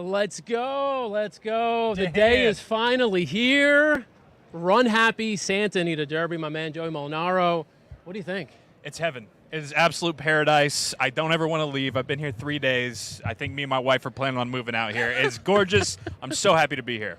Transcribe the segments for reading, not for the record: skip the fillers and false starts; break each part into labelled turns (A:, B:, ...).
A: Let's go. Let's go. The day is finally here. Runhappy Santa Anita Derby, my man Joey Mulinaro. What do you think?
B: It's heaven. It is absolute paradise. I don't ever want to leave. I've been here 3 days. I think me and my wife are planning on moving out here. It's gorgeous. I'm so happy to be here.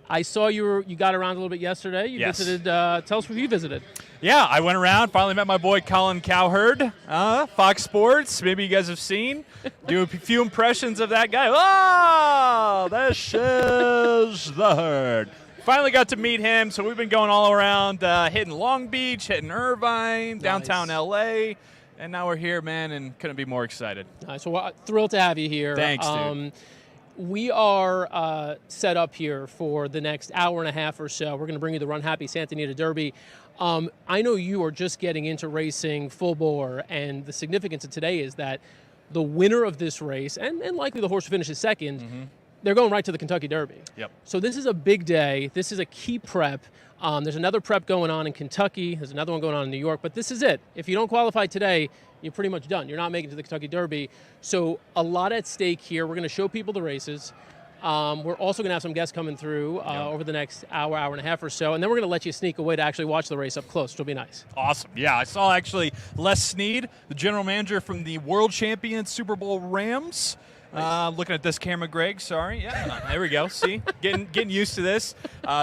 A: I saw you got around a little bit yesterday. You visited. Tell us where you visited.
B: Yeah, I went around. Finally met my boy Colin Cowherd, Fox Sports. Maybe you guys have seen. Do a few impressions of that guy. Oh, this is the herd. Finally got to meet him. So we've been going all around, hitting Long Beach, hitting Irvine, downtown LA. And now we're here, man, and couldn't be more excited.
A: So thrilled to have you here.
B: Thanks, dude.
A: We are set up here for the next hour and a half or so. We're going to bring you the Runhappy Santa Anita Derby. I know you are just getting into racing full bore, and the significance of today is that the winner of this race, and likely the horse who finishes second, they're going right to the Kentucky Derby.
B: Yep.
A: So this is a big day. This is a key prep. There's another prep going on in Kentucky. There's another one going on in New York. But this is it. If you don't qualify today, you're pretty much done. You're not making it to the Kentucky Derby. So a lot at stake here. We're going to show people the races. We're also going to have some guests coming through over the next hour and a half or so. And then we're going to let you sneak away to actually watch the race up close, which will be nice.
B: Awesome. Yeah, I saw actually Les Snead, the general manager from the world champion Super Bowl Rams. Looking at this camera, Greg. Sorry. Yeah, there we go. See, getting used to this.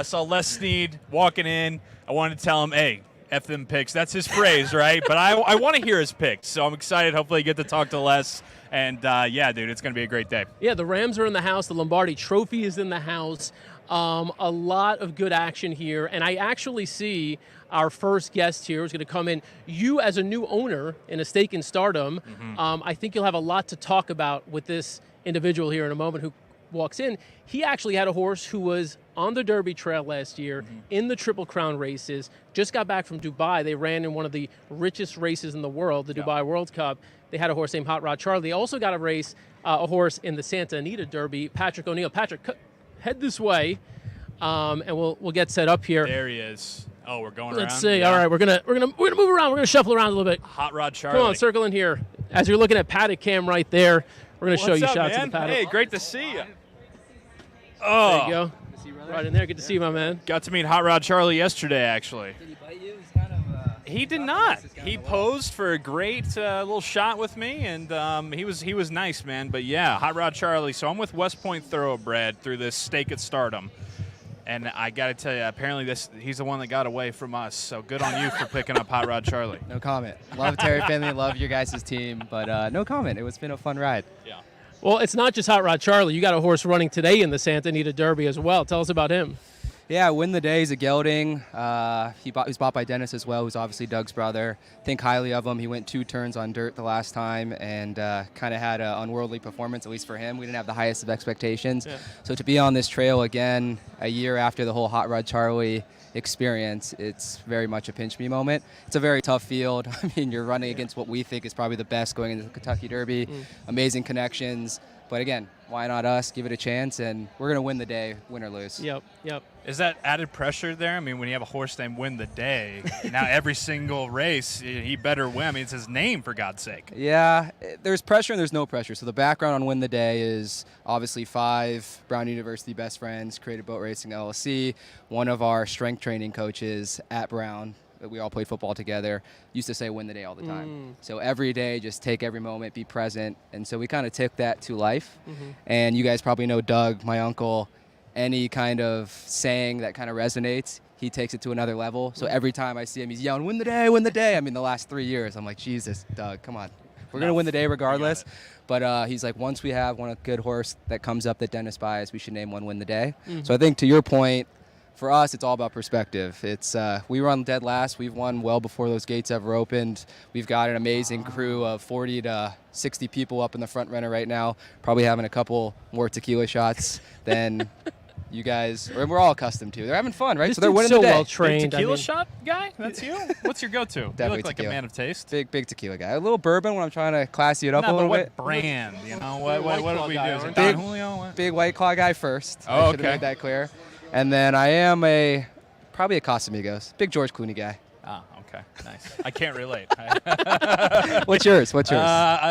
B: Saw Les Snead walking in. I wanted to tell him, hey, F them picks. That's his phrase, right? But I want to hear his picks, so I'm excited. Hopefully, get to talk to Les. And yeah, dude, it's going to be a great day.
A: Yeah, the Rams are in the house. The Lombardi Trophy is in the house. A lot of good action here, and I actually see our first guest here is going to come in. You, as a new owner in a stake in stardom, I think you'll have a lot to talk about with this individual here in a moment who walks in. He actually had a horse who was on the Derby Trail last year in the Triple Crown races, just got back from Dubai. They ran in one of the richest races in the world, the Dubai World Cup. They had a horse named Hot Rod Charlie. They also got a horse in the Santa Anita Derby, Patrick O'Neill. Patrick, head this way, and we'll get set up here.
B: There he is. Oh, we're going
A: Let's
B: around?
A: see.
B: Yeah.
A: All right, we're gonna move around. We're gonna shuffle around a little bit.
B: Hot Rod Charlie.
A: Come on, circle in here. As you're looking at Paddock Cam right there, we're gonna show you
B: up,
A: shots
B: man?
A: of the paddock.
B: Hey, great to see you.
A: There you go. Right in there. Good to see you, my man.
B: Got to meet Hot Rod Charlie yesterday, actually.
C: Did he bite you? He's kind of.
B: He did not. He posed for a great little shot with me, and he was nice, man. But yeah, Hot Rod Charlie. So I'm with West Point Thoroughbred through this stake at Stardom, and I got to tell you, apparently he's the one that got away from us. So good on you for picking up Hot Rod Charlie.
C: No comment. Love Terry Finley. Love your guys' team, but no comment. It's been a fun ride.
B: Yeah.
A: Well, it's not just Hot Rod Charlie. You got a horse running today in the Santa Anita Derby as well. Tell us about him.
C: Yeah, Win the Day is a gelding. He was bought by Dennis as well, who's obviously Doug's brother. Think highly of him. He went 2 turns on dirt the last time and kind of had an unworldly performance, at least for him. We didn't have the highest of expectations. Yeah. So to be on this trail again a year after the whole Hot Rod Charlie experience, it's very much a pinch me moment. It's a very tough field. I mean, you're running against what we think is probably the best going into the Kentucky Derby. Amazing connections. But again, why not us? Give it a chance, and we're going to win the day, win or lose.
A: Yep.
B: Is that added pressure there? I mean, when you have a horse named Win the Day, now every single race, he better win. I mean, it's his name, for God's sake.
C: Yeah, there's pressure and there's no pressure. So the background on Win the Day is obviously 5 Brown University best friends, Creative Boat Racing LLC, one of our strength training coaches at Brown. We all played football together, used to say win the day all the time. So every day, just take every moment, be present. And so we kind of took that to life. And you guys probably know Doug, my uncle, any kind of saying that kind of resonates, he takes it to another level. So every time I see him, he's yelling, win the day, win the day. I mean, the last 3 years, I'm like, Jesus, Doug, come on. We're going to win the day regardless. But he's like, once we have one good horse that comes up that Dennis buys, we should name one Win the Day. So I think to your point, for us, it's all about perspective. It's we run dead last. We've won well before those gates ever opened. We've got an amazing crew of 40 to 60 people up in the front runner right now, probably having a couple more tequila shots than you guys, or we're all accustomed to. They're having fun, right?
A: So
C: they're winning the day.
A: well trained.
B: Tequila shot guy? That's you? What's your go-to?
C: Definitely
B: you look like
C: tequila.
B: a man of taste.
C: Big tequila guy. A little bourbon when I'm trying to classy it up a little bit.
B: What brand? You know, what do we do? Is it
C: Big-
B: Don Julio? What?
C: Big White Claw guy first.
B: Oh,
C: I should have
B: okay.
C: made that clear. And then I am probably a Casamigos. Big George Clooney guy.
B: Ah, okay, nice. I can't relate.
C: What's yours? What's yours?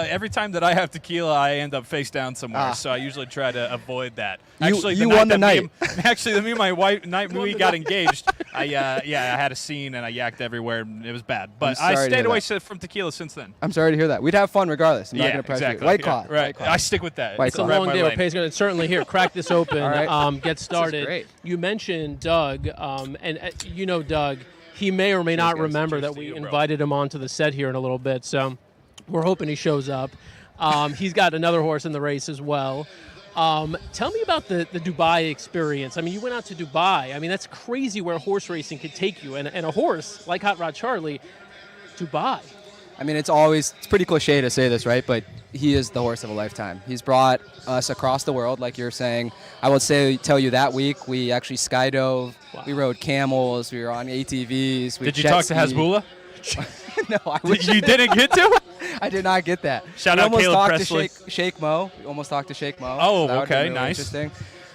B: Every time that I have tequila, I end up face down somewhere, so I usually try to avoid that.
C: You won the night.
B: Actually, me and my wife, night we got engaged, I had a scene and I yacked everywhere. And it was bad, but I stayed away from tequila since then.
C: I'm sorry to hear that. We'd have fun regardless. I'm not going to pressure
B: exactly.
C: you. White Claw.
B: Right.
C: White Claw.
B: I stick with that.
A: It's a long day. It's certainly here. Crack this open.
C: All right.
A: Get started.
C: This is great.
A: You mentioned Doug, and you know Doug. He may or may not remember that we invited him onto the set here in a little bit, so we're hoping he shows up. He's got another horse in the race as well. Tell me about the Dubai experience. I mean, you went out to Dubai. I mean, that's crazy where horse racing could take you. And a horse like Hot Rod Charlie, Dubai.
C: I mean, it's pretty cliche to say this, right? But he is the horse of a lifetime. He's brought us across the world, like you're saying. I will tell you that week we actually skydove. Wow. We rode camels. We were on ATVs.
B: Did you talk to Hasbulla?
C: No, I wish
B: you didn't get to?
C: I did not get that.
B: Shout out Caleb Presley.
C: Sheikh Mo. We almost talked to Sheikh Mo.
B: Oh,
C: so
B: okay,
C: really
B: nice.
C: Interesting.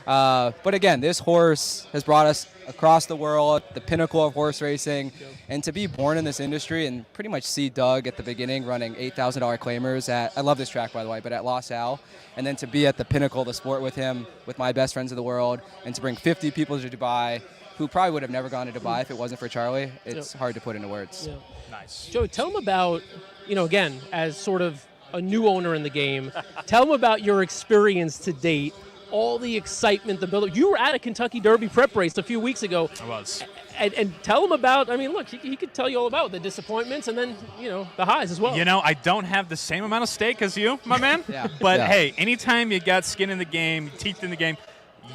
C: But again, this horse has brought us across the world, the pinnacle of horse racing, and to be born in this industry and pretty much see Doug at the beginning running $8,000 claimers I love this track, by the way, but at Los Al, and then to be at the pinnacle of the sport with him, with my best friends in the world, and to bring 50 people to Dubai who probably would have never gone to Dubai if it wasn't for Charlie. It's hard to put into words.
A: Yeah.
B: Nice.
A: Joe, tell him about, again, as sort of a new owner in the game, tell him about your experience to date, all the excitement, the build-up. You were at a Kentucky Derby prep race a few weeks ago.
B: I was.
A: And tell him about, I mean, look, he could tell you all about the disappointments and then, the highs as well.
B: I don't have the same amount of stake as you, my man.
C: Yeah.
B: But, hey, anytime you got skin in the game, teeth in the game,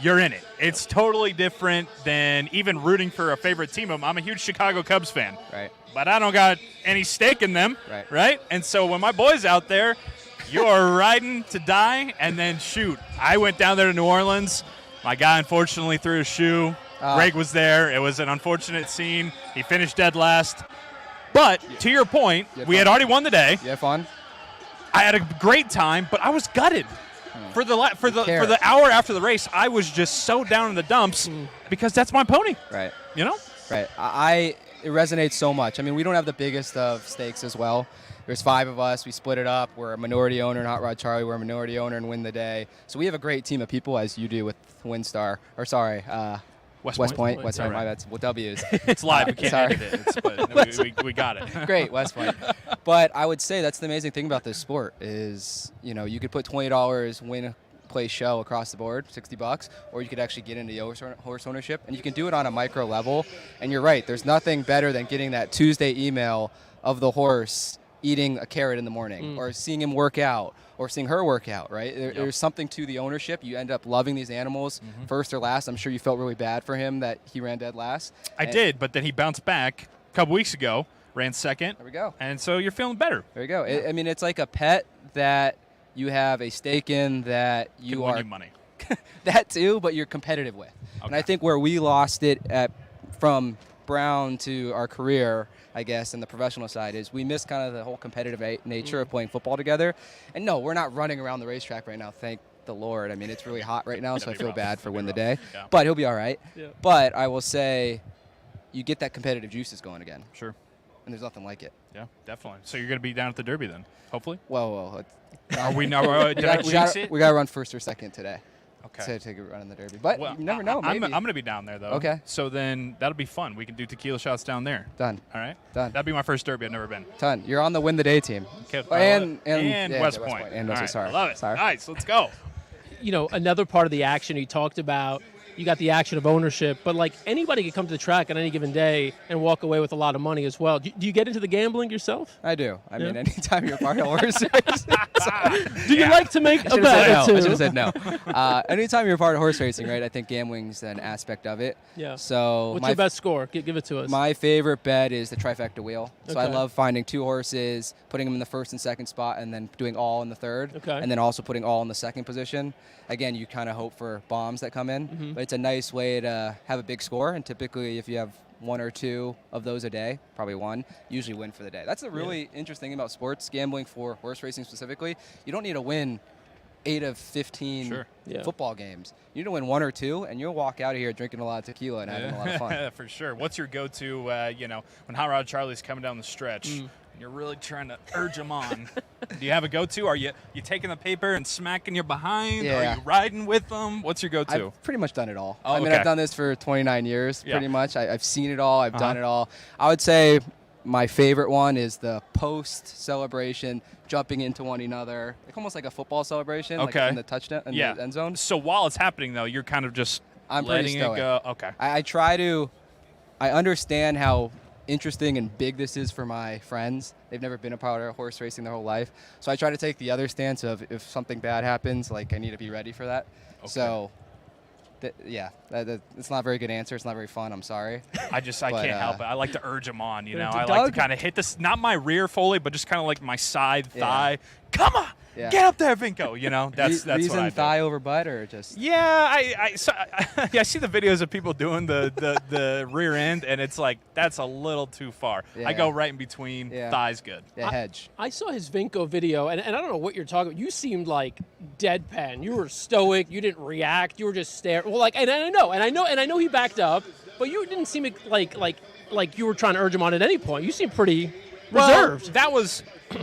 B: you're in it. It's totally different than even rooting for a favorite team. I'm a huge Chicago Cubs fan.
C: Right.
B: But I don't got any stake in them.
C: Right.
B: And so when my boy's out there, you're riding to die, and then shoot. I went down there to New Orleans. My guy unfortunately threw a shoe. Greg was there. It was an unfortunate scene. He finished dead last. But to your point, we had already won the day.
C: You had fun?
B: I had a great time, but I was gutted. For the hour after the race, I was just so down in the dumps because that's my pony.
C: Right.
B: Right.
C: It resonates so much. I mean, we don't have the biggest of stakes as well. There's 5 of us. We split it up. We're a minority owner in Hot Rod Charlie. We're a minority owner in Win the Day. So we have a great team of people, as you do with WinStar. Or sorry, West Point. West Point. My bad. Well, W's.
B: It's live. We can't edit it. But we got it.
C: Great, West Point. But I would say that's the amazing thing about this sport is, you could put $20, win a place show across the board, $60, or you could actually get into horse ownership, and you can do it on a micro level. And you're right. There's nothing better than getting that Tuesday email of the horse eating a carrot in the morning, or seeing him work out, or seeing her work out, right? There's something to the ownership. You end up loving these animals, first or last. I'm sure you felt really bad for him that he ran dead last.
B: I did, but then he bounced back a couple weeks ago, ran second.
C: There we go.
B: And so you're feeling better.
C: There you go. Yeah. I mean, it's like a pet that you have a stake in that you
B: win you money.
C: That too, but you're competitive with. Okay. And I think where we lost it from Brown to our career, I guess, and the professional side is we missed kind of the whole competitive nature of playing football together. And no, we're not running around the racetrack right now, thank the Lord. I mean, it's really hot right now, so I feel bad for Win the Day. Yeah. But he'll be all right. Yeah. But I will say you get that competitive juices going again.
B: Sure.
C: And there's nothing like it.
B: Yeah, definitely. So you're going to be down at the Derby then, hopefully?
C: Well.
B: Are we now? Did I jinx it?
C: We got to run first or second today.
B: Okay.
C: So take a run in the Derby. But you never know.
B: I'm
C: Maybe.
B: going to be down there, though.
C: Okay.
B: So then that'll be fun. We can do tequila shots down there.
C: Done.
B: All right?
C: Done.
B: That'll be my first Derby. I've never been.
C: Done. You're on the Win the Day team.
B: Okay.
C: And
B: West Point.
C: And
B: All right.
C: sorry.
B: I love it.
C: Sorry.
B: Nice. Let's go.
A: Another part of the action you talked about, you got the action of ownership, but like anybody can come to the track on any given day and walk away with a lot of money as well. Do you get into the gambling yourself?
C: I do. I mean, anytime you're part of horse racing.
A: Do you like to make a bet?
C: I should have said no. Anytime you're part of horse racing, right, I think gambling's an aspect of it.
A: Yeah.
C: So
A: what's your best score? Give it to us.
C: My favorite bet is the trifecta wheel. So
A: okay.
C: I love finding 2 horses, putting them in the first and second spot, and then doing all in the third.
A: Okay.
C: And then also putting all in the second position. Again, you kind of hope for bombs that come in, but it's a nice way to have a big score. And typically, if you have 1 or 2 of those a day, probably 1, usually win for the day. That's a really interesting thing about sports gambling for horse racing specifically. You don't need to win 8 of 15
B: Sure.
A: Yeah.
C: football games. You need to win 1 or 2, and you'll walk out of here drinking a lot of tequila and having a lot of fun.
B: For sure. What's your go-to, when Hot Rod Charlie's coming down the stretch, and you're really trying to urge him on? Do you have a go-to? Are you taking the paper and smacking your behind?
C: Yeah.
B: Are you riding with them? What's your go-to?
C: I've pretty much done it all.
B: Oh,
C: I mean,
B: okay.
C: I've done this for 29 years,
B: Yeah.
C: pretty much. I've seen it all. I've done it all. I would say my favorite one is the post-celebration, jumping into one another, like almost like a football celebration, like in the touchdown, in the end zone.
B: So while it's happening, though, you're kind of just
C: I'm pretty
B: letting it
C: stoic.
B: go. Okay.
C: I understand how interesting and big this is for my friends. They've never been a part of horse racing their whole life. So I try to take the other stance of if something bad happens, like I need to be ready for that.
B: Okay.
C: So, it's not a very good answer. It's not very fun. I'm sorry.
B: I can't help it. I like to urge them on, you know. I like
C: Doug-
B: to kind of hit this, not my rear fully, but just kind of like my side thigh. Come on,
C: Yeah.
B: get up there, Vinko. You know, that's
C: reason
B: what I do.
C: thigh over butt or just
B: Yeah, I see the videos of people doing the rear end, and it's like that's a little too far. I
C: Yeah.
B: go right in between.
C: Yeah.
B: Thighs good.
C: hedge.
A: I saw his Vinko video, and I don't know what you're talking about. You seemed like deadpan. You were stoic. You didn't react. You were just staring. Well, like, and I know he backed up, but you didn't seem like you were trying to urge him on at any point. You seemed pretty reserved.
B: Well,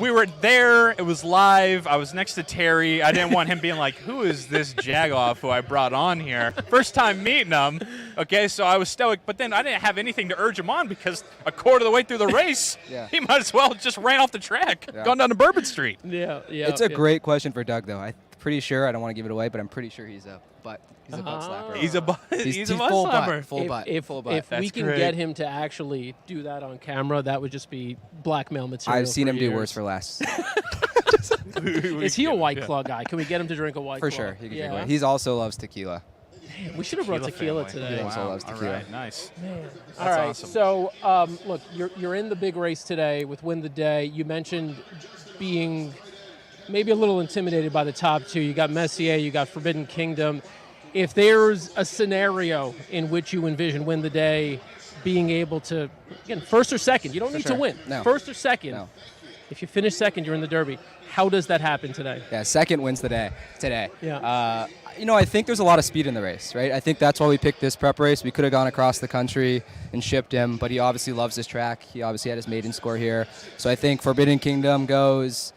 B: we were there. It was live. I was next to Terry. I didn't want him being like, who is this jagoff who I brought on here? First time meeting him. Okay, so I was stoic, but then I didn't have anything to urge him on because a quarter of the way through the race, he might as well just ran off the track, gone down to Bourbon Street.
A: Yeah.
C: It's a great question for Doug, though. I'm pretty sure, I don't want to give it away, but I'm pretty sure he's a butt slapper.
B: He's a butt. He's a butt
C: full
B: slapper.
C: butt. Full butt. Full butt.
A: If we
B: That's
A: can
B: great.
A: get him to actually do that on camera, that would just be blackmail material.
C: I've seen
A: for
C: him
A: years.
C: do worse for less.
A: Is he a White Claw guy? Can we get him to drink a White
C: For
A: Claw?
C: sure. He can
A: Yeah.
C: drink one. He also loves tequila.
A: We should have brought tequila
B: family.
A: today.
C: He also loves
B: All
C: tequila.
B: right, nice.
A: All right.
B: awesome.
A: So, look, you're in the big race today with Win the Day. You mentioned being maybe a little intimidated by the top two. You got Messier, you got Forbidden Kingdom. If there's a scenario in which you envision Win the Day being able to, again, first or second, you don't need to
C: sure.
A: win.
C: No.
A: First or second.
C: No.
A: If you finish second, you're in the Derby. How does that happen today?
C: Yeah, second wins the day today.
A: Yeah.
C: I think there's a lot of speed in the race, right? I think that's why we picked this prep race. We could have gone across the country and shipped him, but he obviously loves this track. He obviously had his maiden score here. So I think Forbidden Kingdom goes.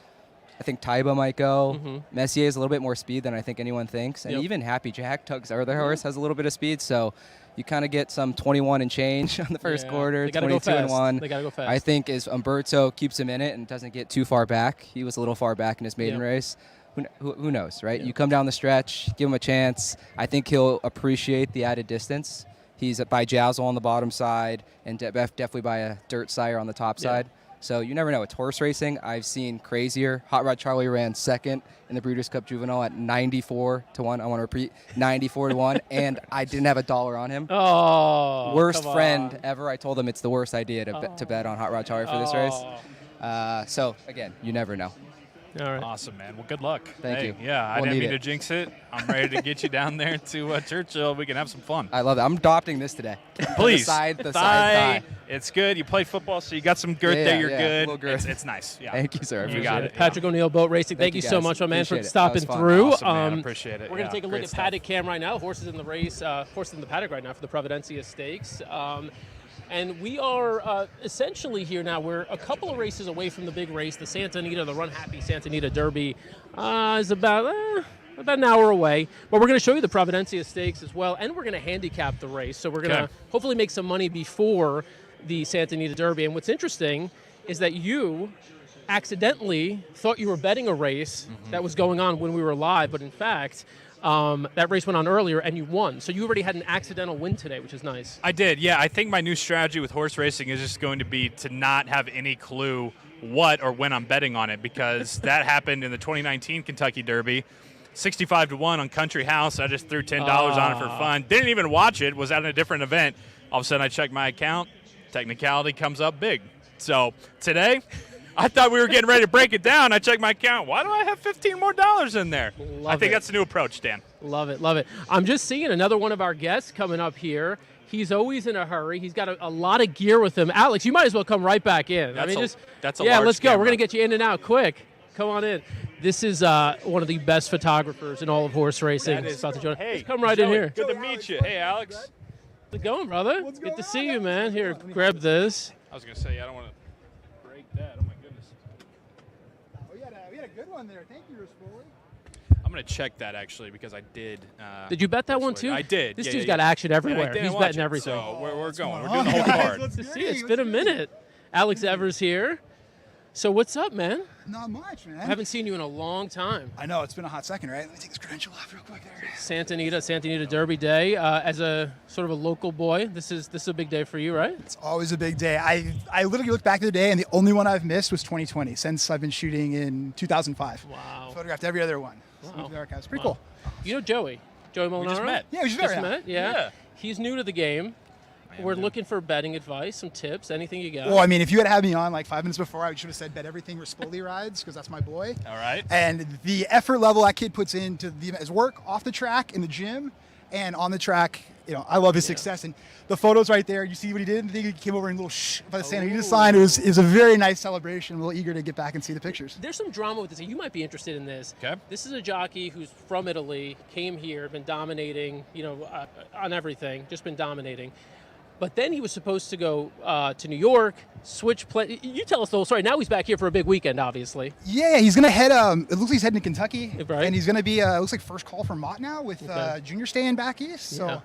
C: I think Taiba might go.
A: Mm-hmm.
C: Messier has a little bit more speed than I think anyone thinks. And
A: Yep.
C: even Happy Jack, Tug's other horse, has a little bit of speed. So you kind of get some 21 and change on the first
A: Yeah.
C: Quarter,
A: They gotta go
C: 22 and
A: fast.
C: 1.
A: They gotta go fast.
C: I think as Umberto keeps him in it and doesn't get too far back. He was a little far back in his maiden
A: Yep.
C: race. Who knows, right? You come down the stretch, give him a chance. I think he'll appreciate the added distance. He's by Jazzle on the bottom side and definitely by a Dirt Sire on the top side. So you never know. It's horse racing. I've seen crazier. Hot Rod Charlie ran second in the Breeders' Cup Juvenile at 94 to 1. I want to repeat, 94 to 1, and I didn't have a dollar on him.
A: Oh,
C: Worst
A: come
C: friend
A: on.
C: ever. I told him it's the worst idea to bet on Hot Rod Charlie for this race. So again, you never know.
A: All right.
B: Awesome, man. Well, good luck.
C: Thank you.
B: Yeah, I
C: We'll
B: didn't
C: need
B: mean to
C: it.
B: jinx it. I'm ready to get you down there to Churchill. We can have some fun.
C: I love it. I'm adopting this today.
B: Please.
C: the side thigh.
B: It's good. You played football, so you got some girth
C: Yeah,
B: there. You're
C: yeah,
B: good.
C: little girth.
B: It's nice. Yeah.
C: Thank you, sir. I
B: You
C: appreciate
B: got
C: it.
B: it.
A: Patrick O'Neill Boat Racing. Thank you so
C: guys.
A: much, my man, for
C: Appreciate it.
A: stopping
C: That was fun.
A: through.
B: Awesome, man. Appreciate it.
A: We're going
B: Yeah,
A: to take a look
B: great
A: at
B: stuff.
A: Paddock Cam right now. Horses in the race, horses in the paddock right now for the Providencia Stakes. And we are essentially here now. We're a couple of races away from the big race. The Santa Anita, the Runhappy Santa Anita Derby is about an hour away. But we're going to show you the Providencia Stakes as well, and we're going to handicap the race. So we're going to hopefully make some money before the Santa Anita Derby. And what's interesting is that you accidentally thought you were betting a race that was going on when we were live, but in fact, that race went on earlier and you won. So you already had an accidental win today, which is nice.
B: I did, yeah. I think my new strategy with horse racing is just going to be to not have any clue what or when I'm betting on it, because that happened in the 2019 Kentucky Derby. 65 to 1 on Country House. I just threw $10 on it for fun. Didn't even watch it. Was at a different event. All of a sudden I checked my account. Technicality comes up big. So today, I thought we were getting ready to break it down. I checked my account. Why do I have $15 more in there? I think that's the new approach, Dan.
A: Love it, love it. I'm just seeing another one of our guests coming up here. He's always in a hurry. He's got a lot of gear with him. Alex, you might as well come right back in.
B: That's a
A: yeah,
B: large
A: let's go.
B: camera.
A: We're going to get you in and out quick. Come on in. This is one of the best photographers in all of horse racing.
B: That is-
A: About to join.
B: Hey,
A: Come right in
B: Joey,
A: here.
B: Good to meet you. Hey, Alex.
A: How's it going, brother?
D: What's
A: Good
D: going
A: to
D: on,
A: see you,
D: guys?
A: man. Here,
D: Let me
A: grab this.
B: I was going to say, I don't want to break that. Oh, my goodness.
D: We had a good one there. Thank you, Rispoli.
B: I'm going to check that, actually, because I did.
A: Did you bet that one too?
B: I did.
A: This
B: Yeah,
A: dude's
B: yeah,
A: got
B: yeah.
A: action everywhere.
B: Yeah, I didn't
A: He's
B: watch
A: betting
B: it,
A: everything.
B: So we're going.
D: going
B: We're doing the whole
D: on, guys?
B: card.
D: What's
A: Good to see
D: good?
A: you. It's been a minute. Alex Evers here. So what's up, man?
D: Not much, man.
A: I haven't seen you in a long time.
D: I know, it's been a hot second, right? Let me take this credential off real quick there.
A: Santa Anita Derby Day. As a sort of a local boy, this is a big day for you, right?
D: It's always a big day. I literally looked back at the day, and the only one I've missed was 2020, since I've been shooting in 2005.
A: Wow.
D: Photographed every other one.
A: Wow.
D: Moved to the archives. Pretty
A: Wow.
D: cool.
A: You know Joey Molinaro?
B: We just met.
D: Yeah, we just
A: Just
D: met.
A: met? Yeah.
B: Yeah.
A: He's new to the game.
B: am
A: We're
B: new.
A: looking for betting advice, some tips, anything you got.
D: Well, I mean, if you had me on like 5 minutes before, I should have said bet everything Rispoli rides, because that's my boy.
B: All right.
D: And the effort level that kid puts into his work off the track, in the gym, and on the track, I love his success. And the photos right there, you see what he did? I think he came over and a little shh by the Santa Anita sign. It was a very nice celebration. I'm a little eager to get back and see the pictures.
A: There's some drama with this. You might be interested in this.
B: Okay.
A: This is a jockey who's from Italy, came here, been dominating, on everything, just been dominating. But then he was supposed to go to New York, switch play. You tell us the whole story. Now he's back here for a big weekend, obviously.
D: Yeah, he's going to head, it looks like he's heading to Kentucky.
A: Right.
D: And he's going to be, it looks like first call for Mott now with
A: Okay.
D: Junior staying back east. So,
A: Yeah.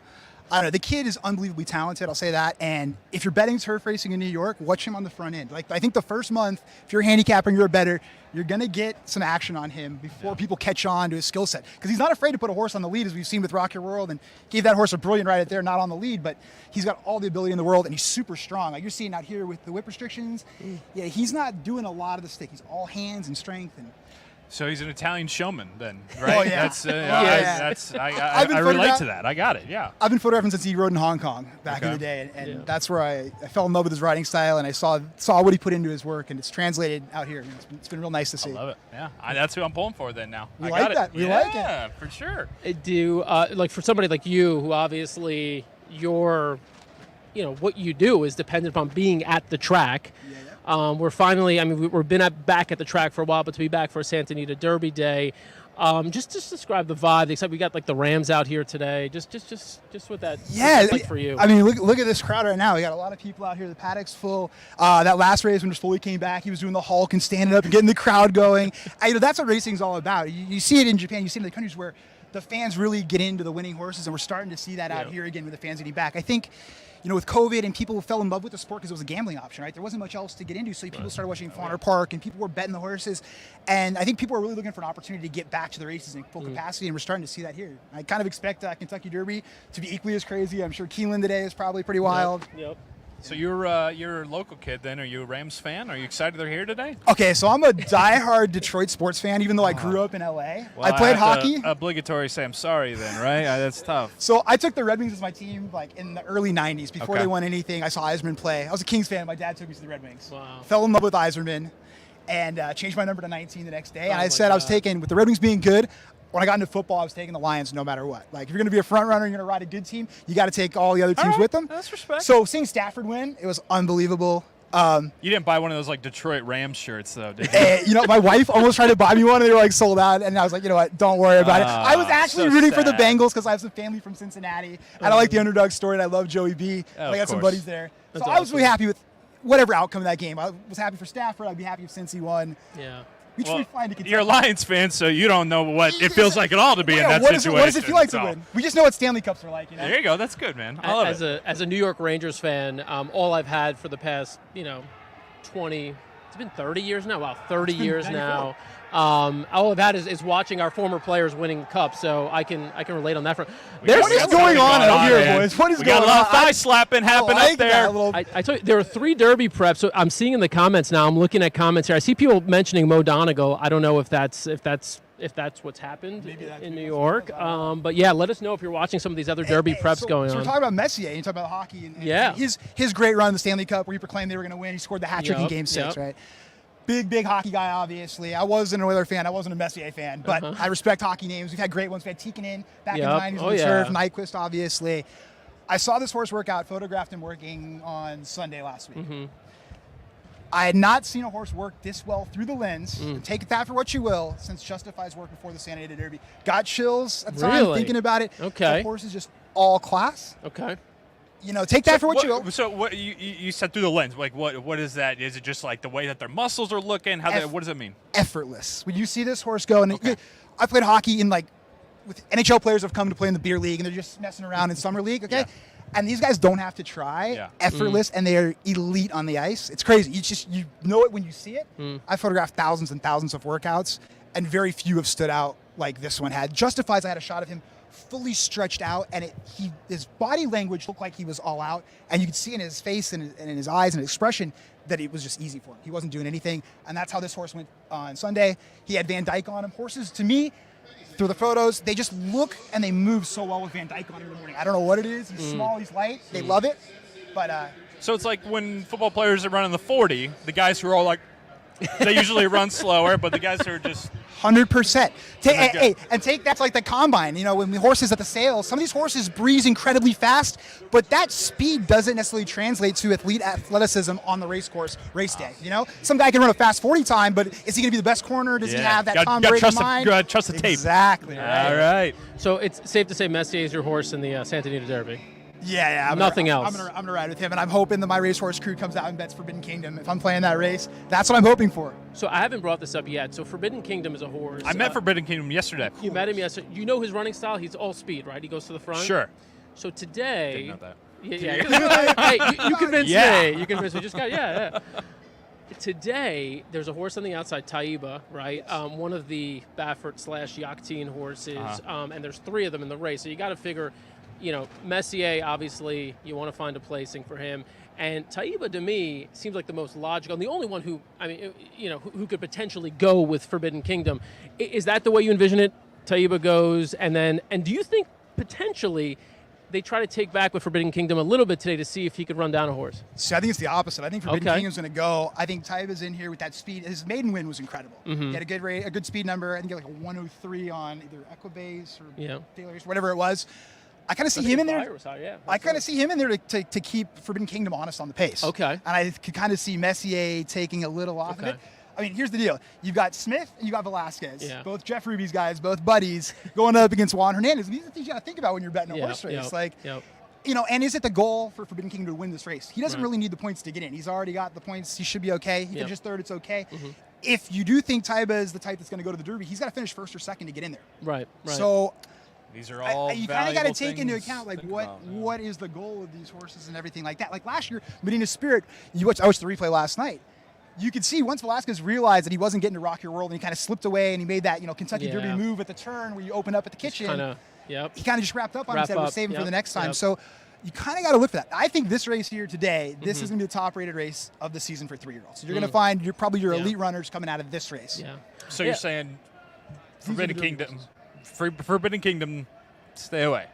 D: I don't know. The kid is unbelievably talented, I'll say that. And if you're betting turf racing in New York, watch him on the front end. Like, I think the first month, if you're a handicapper and you're a bettor, you're going to get some action on him before people catch on to his skill set. Because he's not afraid to put a horse on the lead, as we've seen with Rock Your World, and gave that horse a brilliant ride out there, not on the lead, but he's got all the ability in the world, and he's super strong. Like you're seeing out here with the whip restrictions. Yeah, he's not doing a lot of the stick. He's all hands and strength. And
B: So he's an Italian showman, then, right?
D: Oh, yeah.
B: That's,
D: Yeah.
B: I
D: I've been
B: relate
D: photographed-
B: to that. I got it. Yeah.
D: I've been photographing since he rode in Hong Kong back in
B: Okay.
D: the day, and
A: Yeah.
D: that's where I fell in love with his riding style, and I saw what he put into his work, and it's translated out here. And it's been real nice to see.
B: I love it. Yeah. That's who I'm pulling for then now.
D: We
B: I
D: like
B: got
D: that.
B: it.
D: We
B: yeah,
D: like it.
B: Yeah, for sure.
A: Like for somebody like you, who obviously what you do is dependent upon being at the track. We're finally, we've been back at the track for a while, but to be back for a Santa Anita Derby Day, just describe the vibe. Except we got like the Rams out here today. Just what that
D: Yeah,
A: like for you.
D: I mean, look at this crowd right now. We got a lot of people out here. The paddock's full. That last race when Foley came back, he was doing the Hulk and standing up and getting the crowd going. That's what racing's all about. You see it in Japan. You see it in the countries where the fans really get into the winning horses, and we're starting to see that out here again with the fans getting back. I think, with COVID and people fell in love with the sport because it was a gambling option, right? There wasn't much else to get into, so people started watching Fawner Park, and people were betting the horses. And I think people are really looking for an opportunity to get back to the races in full capacity, and we're starting to see that here. I kind of expect Kentucky Derby to be equally as crazy. I'm sure Keeneland today is probably pretty wild.
A: Yep.
B: So you're a local kid then. Are you a Rams fan? Are you excited they're here today?
D: Okay, so I'm a diehard Detroit sports fan, even though I grew up in LA.
B: Well,
D: I played
B: have to
D: hockey.
B: Obligatory say I'm sorry then, right? That's tough.
D: So I took the Red Wings as my team like in the early 90s before
B: Okay.
D: they won anything. I saw Yzerman play. I was a Kings fan. My dad took me to the Red Wings.
A: Wow.
D: Fell in love with Yzerman and changed my number to 19 the next day. And
A: Oh
D: I
A: my
D: said I was
A: God.
D: taking, with the Red Wings being good, when I got into football, I was taking the Lions no matter what. Like, if you're going to be a front runner, you're going to ride a good team, you got to take all the other teams
B: right,
D: with them.
B: that's respect.
D: So seeing Stafford win, it was unbelievable.
B: You didn't buy one of those like Detroit Rams shirts though, did you?
D: My wife almost tried to buy me one, and they were like sold out. And I was like, you know what? Don't worry about it. I was actually
B: so
D: rooting for the
B: sad.
D: Bengals because I have some family from Cincinnati, and I like the underdog story, and I love Joey B.
B: Oh,
D: I got
B: of
D: some
B: course.
D: buddies there, so
A: That's
D: I was really
A: awesome.
D: happy with whatever outcome of that game. I was happy for Stafford. I'd be happy if Cincy won.
A: Yeah.
D: We should
B: Well,
D: be flying to Kentucky.
B: you're a Lions fan, so you don't know what it feels like at all to be in that
D: what
B: situation.
D: What does it feel like to
B: so.
D: win? We just know what Stanley Cups are like.
B: There you go. That's good, man. I love
A: as
B: it.
A: a New York Rangers fan, all I've had for the past 20, it's been 30 years now. Wow, 30 years now. All I've had is watching our former players winning cups, so I can relate on that front.
D: What is going on out here, boys? What is
B: we
D: going
B: got a lot of
D: on?
B: thigh slapping
D: I
B: happening
D: like
B: up there.
D: that little.
A: I told you there are 3 Derby preps. So I'm seeing in the comments now. I'm looking at comments here. I see people mentioning Mo Donegal. I don't know if that's what's happened
D: that's
A: in
D: what
A: New
D: it
A: York. But yeah, let us know if you're watching some of these other Derby preps
D: so,
A: going
D: so
A: on.
D: we're talking about Messier. You talk about hockey and
A: Yeah.
D: his great run in the Stanley Cup where he proclaimed they were going to win. He scored the hat trick in
A: Yep,
D: Game 6,
A: yep.
D: right? Big hockey guy, obviously. I wasn't an Oiler fan. I wasn't a Messier fan, but I respect hockey names. We've had great ones. We had Tikkanen back in the
A: Yep.
D: 90s
A: Oh,
D: on the
A: yeah.
D: turf. Nyquist, obviously. I saw this horse work out, photographed him working on Sunday last week. I had not seen a horse work this well through the lens. Take that for what you will, since Justify's work before the Santa Anita Derby. Got chills at the time thinking about it.
A: Okay.
D: The horse is just all class.
A: Okay.
D: Take that for what you will.
B: So what you said through the lens? Like what is that? Is it just like the way that their muscles are looking? What does it mean?
D: Effortless. When you see this horse go, and I played hockey with NHL players have come to play in the beer league, and they're just messing around in summer league. Okay. Yeah. And these guys don't have to try.
B: Yeah.
D: Effortless, and they are elite on the ice. It's crazy. You know it when you see it. I photographed thousands and thousands of workouts, and very few have stood out like this one had. Justifies, I had a shot of him fully stretched out, and his body language looked like he was all out, and you could see in his face and in his eyes and expression that it was just easy for him. He wasn't doing anything, and that's how this horse went on Sunday. He had Van Dyke on him. Horses, to me, through the photos, they just look and they move so well with Van Dyke on him in the morning. I don't know what it is. He's small, he's light. They love it. But
B: so it's like when football players are running the 40, the guys who are all like, they usually run slower, but the guys who are just
D: 100%. Take that's like the combine. When the horses at the sales, some of these horses breeze incredibly fast, but that speed doesn't necessarily translate to elite athleticism on the race course race day. Some guy can run a fast 40 time, but is he going to be the best corner? Does he have that Tom Brady mind?
B: Trust the tape.
D: Exactly.
B: Right. All right.
A: So it's safe to say Messier is your horse in the Santa Anita Derby.
D: Yeah.
A: Nothing else.
D: I'm gonna ride with him, and I'm hoping that my racehorse crew comes out and bets Forbidden Kingdom. If I'm playing that race, that's what I'm hoping for.
A: So I haven't brought this up yet. So Forbidden Kingdom is a horse.
B: I met Forbidden Kingdom yesterday.
A: You met him yesterday. You know his running style? He's all speed, right? He goes to the front?
B: Sure.
A: So today...
B: Didn't know that.
A: Yeah. Hey, you convinced me. You convinced me. Just got, yeah. Today, there's a horse on the outside, Taiba, right? One of the Baffert/Yachtine horses, and there's 3 of them in the race. So you got to figure... Messier, obviously, you want to find a placing for him. And Taiba, to me, seems like the most logical, and the only one who could potentially go with Forbidden Kingdom. Is that the way you envision it? Taiba goes, and do you think potentially they try to take back with Forbidden Kingdom a little bit today to see if he could run down a horse?
D: So I think it's the opposite. I think Forbidden Kingdom's going to go. I think Taiba's in here with that speed. His maiden win was incredible. He had a good speed number. I think he had like a 103 on either Equibase or Taylor's, whatever it was. I kind of see him in there. I kind of see him in there to keep Forbidden Kingdom honest on the pace.
A: Okay.
D: And I could kind of see Messier taking a little off of it. I mean, here's the deal. You've got Smith and you've got Velasquez. Yeah. Both Jeff Ruby's guys, both buddies, going up against Juan Hernandez. These are the things you got to think about when you're betting a horse race. And is it the goal for Forbidden Kingdom to win this race? He doesn't really need the points to get in. He's already got the points. He should be okay. He finishes third. It's okay. If you do think Taiba is the type that's going to go to the Derby, he's got to finish first or second to get in there.
A: Right.
D: So...
B: These are all
D: you kind of got to take into account what is the goal of these horses and everything like that. Like last year, Medina Spirit. I watched the replay last night. You could see once Velasquez realized that he wasn't getting to Rock Your World, and he kind of slipped away, and he made that Kentucky Derby move at the turn where you open up at the kitchen. He kind of just wrapped up on himself. Was saving for the next time. So you kind of got to look for that. I think this race here today, this is going to be the top-rated race of the season for 3-year-olds. So you're going to find your elite runners coming out of this race.
A: Yeah.
B: So you're saying Forbidden Kingdom. Stay away.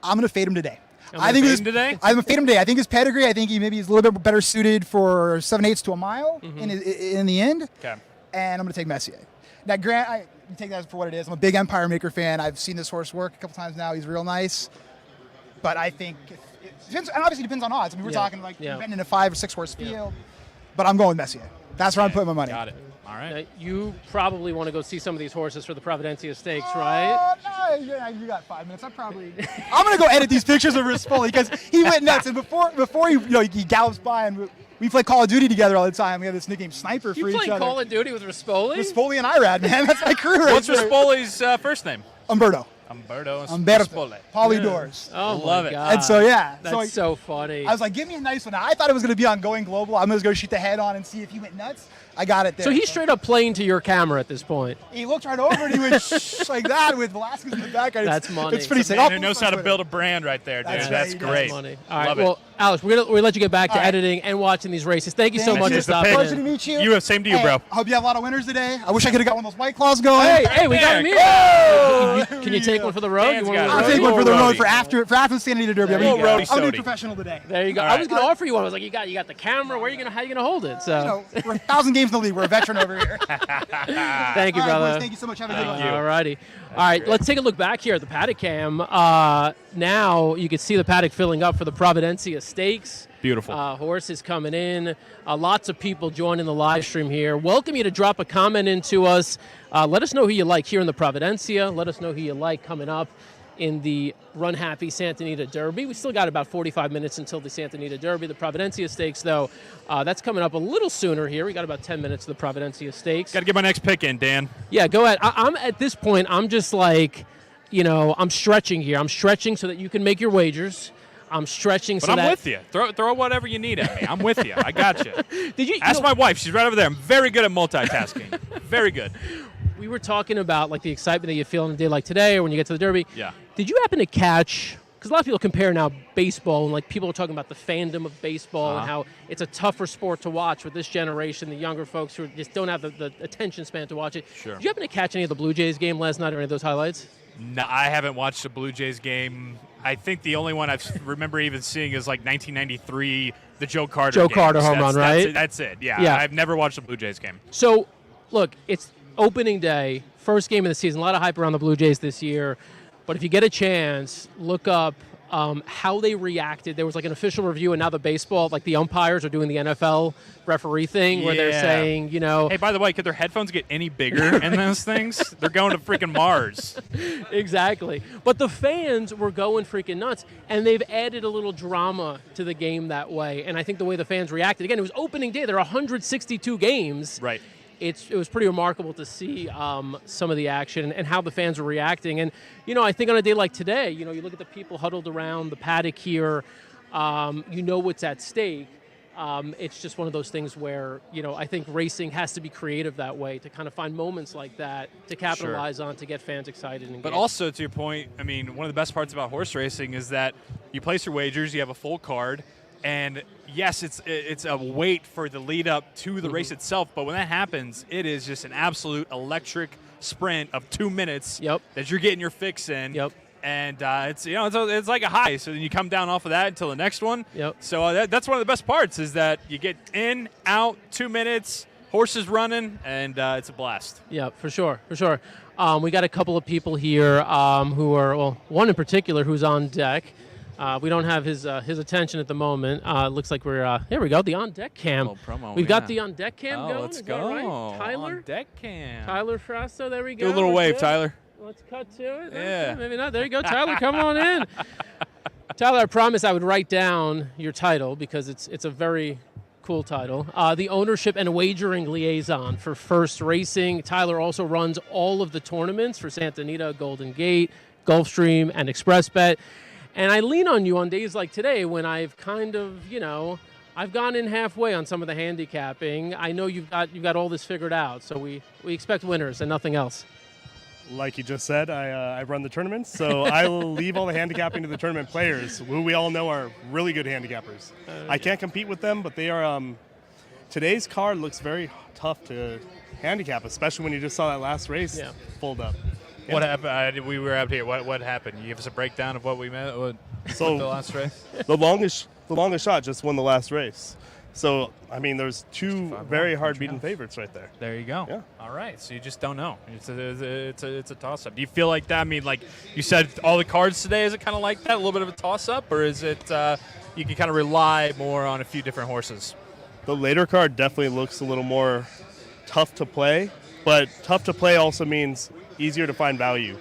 D: I'm going to fade him today.
B: I'm going to
D: fade him today. I think his pedigree, I think he's a little bit better suited for 7/8 to a mile in the end.
B: Okay.
D: And I'm going to take Messier. Now, Grant, I take that for what it is. I'm a big Empire Maker fan. I've seen this horse work a couple times now. He's real nice. But I think it depends, and obviously depends on odds. I mean, we're talking betting in a 5 or 6 horse field. But I'm going with Messier. That's where I'm putting my money.
B: Got it. All right.
A: You probably want to go see some of these horses for the Providencia Stakes, right?
D: No, you got 5 minutes. I'm going to go edit these pictures of Rispoli because he went nuts. And before he gallops by, and we play Call of Duty together all the time. We have this nickname Sniper for each other.
A: You play Call of Duty with Rispoli?
D: Rispoli and Irad, man. That's my crew.
B: What's Rispoli's first name?
D: Umberto.
B: Rispoli.
D: Polydors.
A: Oh,
B: love it.
A: God.
D: And so,
A: That's so funny.
D: I was like, give me a nice one. I thought it was going to be on Going Global. I'm going to go shoot the head on and see if he went nuts. I got it there.
A: So he's straight up playing to your camera at this point.
D: He looked right over and he went shh like that with Velasquez in the back.
A: That's money.
D: It's pretty sick.
B: Man who knows how to build a brand right there, dude. That's great.
A: That's money. All right, well, Alex, we're gonna let you get back to editing and watching these races. Thank you so much for stopping in.
D: Pleasure to meet you.
B: Same to you, bro.
D: I hope you have a lot of winners today. I wish I could have got one of those White Claws going.
A: Hey, we got him here. Can you take one for the road?
D: I'll take one for the road for after the Santa Anita Derby. I'm going to be professional today.
A: There you go. I was going to offer you one. I was like, you got the camera. How are you going to hold it? So
D: we're 1,000 games in the league. We're a veteran over here.
A: Thank you, brother.
D: Boys, thank you so much. Have a good one.
A: All righty. All right, let's take a look back here at the Paddock Cam. Now you can see the paddock filling up for the Providencia Stakes.
B: Beautiful.
A: Horses coming in. Lots of people joining the live stream here. Welcome you to drop a comment into us. Let us know who you like here in the Providencia. Let us know who you like coming up in the Runhappy Santa Anita Derby. We still got about 45 minutes until the Santa Anita Derby. The Providencia Stakes, though, that's coming up a little sooner here. We got about 10 minutes to the Providencia Stakes.
B: Got to get my next pick in, Dan.
A: Yeah, go ahead. I'm at this point, I'm just like, I'm stretching here. I'm stretching so that you can make your wagers. I'm stretching
B: but
A: so
B: I'm
A: that...
B: with you. Throw whatever you need at me. I'm with you. I got you.
A: Did you
B: Ask my wife. She's right over there. I'm very good at multitasking. Very good.
A: We were talking about like the excitement that you feel on a day like today or when you get to the Derby.
B: Yeah.
A: Did you happen to catch, because a lot of people compare now baseball, and like people are talking about the fandom of baseball and how it's a tougher sport to watch with this generation, the younger folks who just don't have the attention span to watch it.
B: Sure.
A: Did you happen to catch any of the Blue Jays game last night or any of those highlights?
B: No, I haven't watched the Blue Jays game. I think the only one I remember even seeing is like 1993, the Joe Carter games.
A: Carter home run, right?
B: That's it. Yeah. I've never watched the Blue Jays game.
A: So, look, it's opening day, first game of the season. A lot of hype around the Blue Jays this year. But if you get a chance, look up how they reacted. There was like an official review, and now the baseball, like the umpires are doing the NFL referee thing where they're saying,
B: Hey, by the way, could their headphones get any bigger in those things? They're going to freaking Mars.
A: Exactly. But the fans were going freaking nuts, and they've added a little drama to the game that way. And I think the way the fans reacted, again, it was opening day. There are 162 games.
B: Right.
A: It was pretty remarkable to see some of the action and how the fans were reacting. And, I think on a day like today, you look at the people huddled around the paddock here, what's at stake. It's just one of those things where, I think racing has to be creative that way to kind of find moments like that to capitalize on, to get fans excited. And
B: but also, to your point, I mean, one of the best parts about horse racing is that you place your wagers, you have a full card, and yes, it's a wait for the lead up to the race itself, but when that happens, it is just an absolute electric sprint of 2 minutes that you're getting your fix in.
A: Yep.
B: And it's like a high. So then you come down off of that until the next one.
A: Yep.
B: So that's one of the best parts is that you get in, out, 2 minutes, horses running, and it's a blast.
A: Yeah, for sure. We got a couple of people here who are, one in particular who's on deck. We don't have his attention at the moment. Looks like we're here we go, the on deck cam.
B: Promo,
A: We've got the on deck cam going.
B: Let's
A: Is
B: go.
A: that right? Tyler?
B: On deck cam.
A: Tyler Frasto, there we go.
B: Do a little
A: We're
B: wave,
A: good.
B: Tyler.
A: Let's cut to it.
B: Yeah.
A: Okay, maybe not. There you go, Tyler. Come on in. Tyler, I promised I would write down your title because it's a very cool title. The ownership and wagering liaison for First Racing. Tyler also runs all of the tournaments for Santa Anita, Golden Gate, Gulfstream, and ExpressBet. And I lean on you on days like today when I've kind of, I've gone in halfway on some of the handicapping. I know you've got all this figured out, so we expect winners and nothing else.
E: Like you just said, I run the tournaments, so I leave all the handicapping to the tournament players, who we all know are really good handicappers. I can't compete with them, but they are. Today's card looks very tough to handicap, especially when you just saw that last race fold up.
B: What happened? We were out here. What happened? You give us a breakdown of what we met.
E: So
B: the last race.
E: The longest shot just won the last race. So I mean, there's two very hard beaten favorites right there.
B: There you go.
E: Yeah.
B: All right. So you just don't know. It's a toss up. Do you feel like that? I mean, like you said, all the cards today. Is it kind of like that? A little bit of a toss up, or is it you can kind of rely more on a few different horses?
E: The later card definitely looks a little more tough to play, but tough to play also means easier to find value.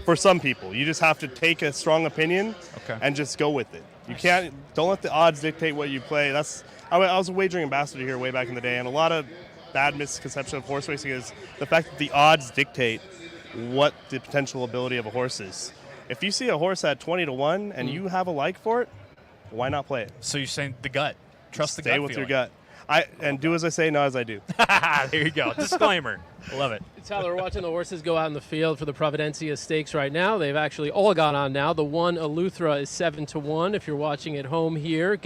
E: For some people, you just have to take a strong opinion and just go with it. You don't let the odds dictate what you play. I was a wagering ambassador here way back in the day, and a lot of bad misconception of horse racing is the fact that the odds dictate what the potential ability of a horse is. If you see a horse at 20-1 and you have a like for it, why not play it?
B: So you're saying the gut. Trust the gut.
E: Stay with your gut. And do as I say, not as I do.
B: There you go. Disclaimer. Love it.
A: Tyler, we're watching the horses go out in the field for the Providencia Stakes right now. They've actually all gone on now. The one Eleuthera is 7-1. If you're watching at home here,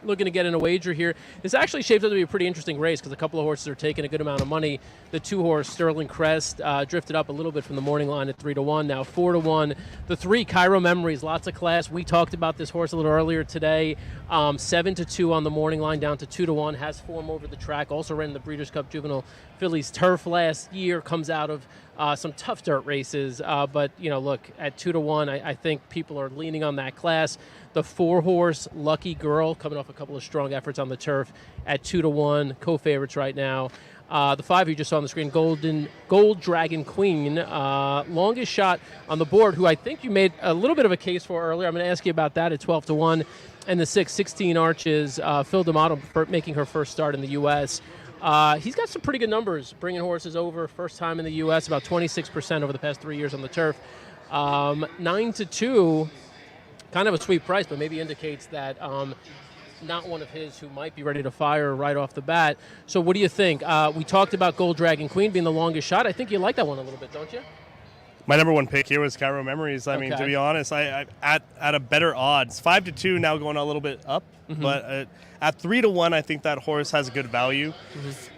A: looking to get in a wager here, this actually shapes up to be a pretty interesting race because a couple of horses are taking a good amount of money. The 2-horse Sterling Crest drifted up a little bit from the morning line at 3-1, now 4-1. The 3 Cairo Memories, lots of class. We talked about this horse a little earlier today. 7-2 on the morning line, down to 2-1. Has form over the track. Also ran in the Breeders' Cup Juvenile Fillies Turf last this year comes out of some tough dirt races. But, look, at 2-1, I think people are leaning on that class. The 4-horse Lucky Girl coming off a couple of strong efforts on the turf at 2-1, co-favorites right now. The 5 you just saw on the screen, Gold Dragon Queen, longest shot on the board, who I think you made a little bit of a case for earlier. I'm going to ask you about that at 12-1. And the 6, 16 Arches, Phil D'Amato making her first start in the U.S. He's got some pretty good numbers, bringing horses over first time in the U.S., about 26% over the past 3 years on the turf. 9-2, kind of a sweet price, but maybe indicates that not one of his who might be ready to fire right off the bat. So what do you think? We talked about Gold Dragon Queen being the longest shot. I think you like that one a little bit, don't you?
E: My number one pick here was Cairo Memories. I mean, to be honest, I at a better odds. 5-2 now going a little bit up, but at 3-1, I think that horse has a good value.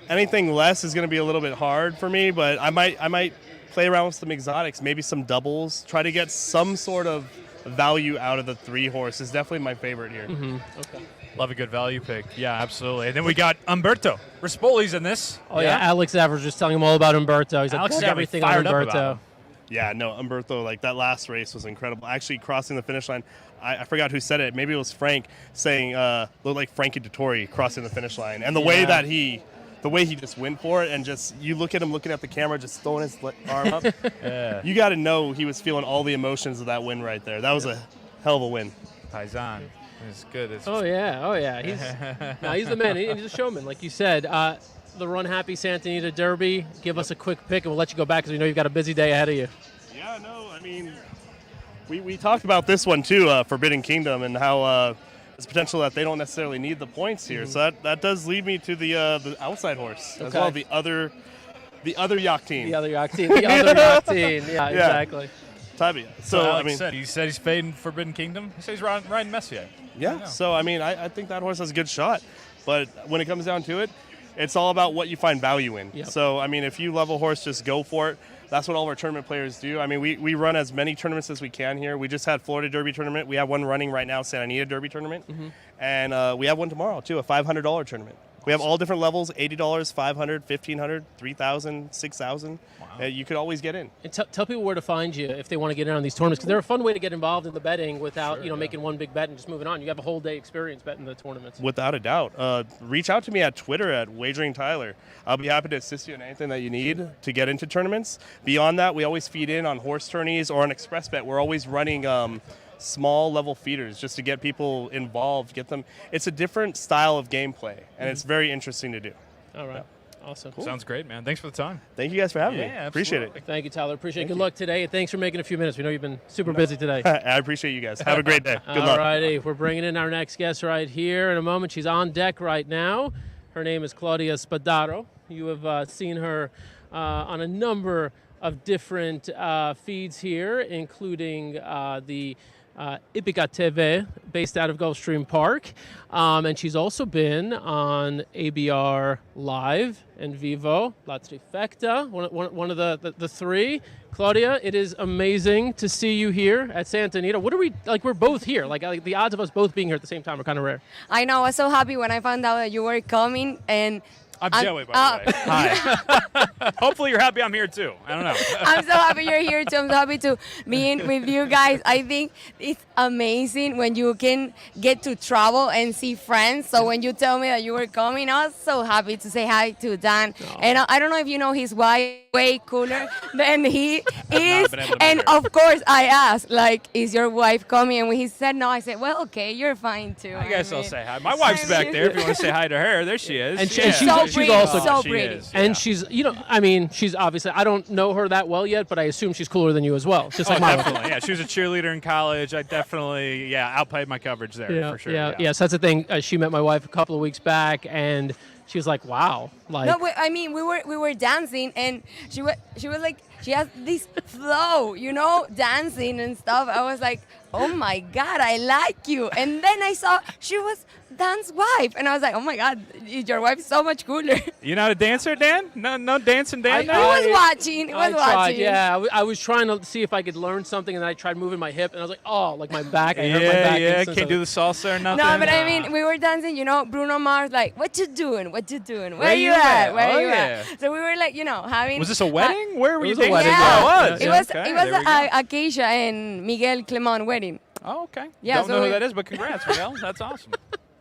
E: Anything less is going to be a little bit hard for me, but I might play around with some exotics, maybe some doubles, try to get some sort of value out of the 3 horse. Is definitely my favorite here.
A: Okay.
B: Love a good value pick. Yeah, absolutely. And then we got Umberto. Rispoli's in this.
A: Oh, yeah. Alex Evers just telling him all about Umberto. He's
B: Alex
A: like,
B: got
A: everything
B: me
A: on
B: fired up
A: Umberto.
B: about him.
E: Yeah, no, Umberto, like that last race was incredible. Actually crossing the finish line, I forgot who said it. Maybe it was Frank saying, looked like Frankie Dettori crossing the finish line. And the way he just went for it, and just, you look at him looking at the camera, just throwing his arm up. You got to know he was feeling all the emotions of that win right there. That was a hell of a win.
B: Paisan. It's good.
A: Oh, yeah. He's the man. He's a showman, like you said. The Runhappy Santa Anita Derby. Give us a quick pick, and we'll let you go back because we know you've got a busy day ahead of you.
E: Yeah, no, I mean, we talked about this one too, Forbidden Kingdom, and how there's potential that they don't necessarily need the points here. So that does lead me to the outside horse as well, the other Yak team.
A: The other Yak team. Yeah, exactly.
E: Tabia.
B: So
E: I
B: Alex
E: mean,
B: said he's fading Forbidden Kingdom. He said he's riding Messier.
E: Yeah. So I mean, I think that horse has a good shot, but when it comes down to it, it's all about what you find value in.
A: Yep.
E: So I mean, if you love a horse, just go for it. That's what all of our tournament players do. I mean, we run as many tournaments as we can here. We just had Florida Derby tournament. We have one running right now, Santa Anita Derby tournament, and we have one tomorrow too, a $500 tournament. We have all different levels: $80, $500, $1,500, $3,000, $6,000. Wow. You could always get in.
A: And tell people where to find you if they want to get in on these tournaments, because they're a fun way to get involved in the betting without making one big bet and just moving on. You have a whole day experience betting the tournaments.
E: Without a doubt. Reach out to me at Twitter at Wagering Tyler. I'll be happy to assist you in anything that you need to get into tournaments. Beyond that, we always feed in on horse tourneys or on Express Bet. We're always running small level feeders just to get people involved, get them. It's a different style of gameplay, and it's very interesting to do.
A: All right. Awesome.
B: Cool. Sounds great, man. Thanks for the time.
E: Thank you guys for having me.
B: Yeah,
E: appreciate it.
A: Thank you, Tyler. Appreciate it. Good luck today. Thanks for making a few minutes. We know you've been super busy today.
E: I appreciate you guys. Have a great day. Good luck.
A: All righty. We're bringing in our next guest right here in a moment. She's on deck right now. Her name is Claudia Spadaro. You have seen her on a number of different feeds here, including the Ipica TV, based out of Gulfstream Park. And she's also been on ABR Live and Vivo, La Trifecta, one of the three. Claudia, it is amazing to see you here at Santa Anita. What are we, like, we're both here. Like the odds of us both being here at the same time are kind of rare.
F: I know. I was so happy when I found out that you were coming, and
B: I'm Joey, by the way. Hi. Hopefully you're happy I'm here, too. I don't know.
F: I'm so happy you're here, too. I'm so happy to be in with you guys. I think it's amazing when you can get to travel and see friends. So when you tell me that you were coming, I was so happy to say hi to Dan. Oh. And I don't know if you know his wife, way cooler than he is. And of course, I asked, like, is your wife coming? And when he said no, I said, well, okay, you're fine, too.
B: I guess I'll say hi. My wife's back there if you want to say hi to her. There she is.
A: And
F: she's
A: also
F: so pretty.
A: And she's, she's obviously, I don't know her that well yet, but I assume she's cooler than you as well. Just like
B: definitely. Yeah, she was a cheerleader in college. I definitely, outplayed my coverage there for sure.
A: Yeah. So that's the thing. She met my wife a couple of weeks back, and she was like, "Wow!" Like,
F: no, I mean, we were dancing, and she was like, she has this flow, dancing and stuff. I was like, oh my God, I like you. And then I saw she was Dan's wife, and I was like, oh my God, your wife's so much cooler.
B: You not a dancer, Dan? No dancing, Dan.
F: He was watching. He was
A: I tried,
F: watching.
A: yeah. I was trying to see if I could learn something, and then I tried moving my hip, and I was like, oh, like my back. I hurt my back.
B: Yeah,
A: instantly.
B: can't do the salsa or nothing.
F: No, but I mean, we were dancing, Bruno Mars, like, what you doing? What you doing? Where you at? Where you at? So we were like, having.
B: Was this a wedding? Where were you
A: was a
B: dancing?
A: wedding,
F: Yeah,
B: Oh,
F: it was.
B: Okay,
F: It was
B: there we go.
F: Acacia and Miguel Clement wedding.
B: Oh, okay.
F: Yeah,
B: Don't
F: so
B: know who
F: we-
B: that is, but congrats, Miguel. That's awesome.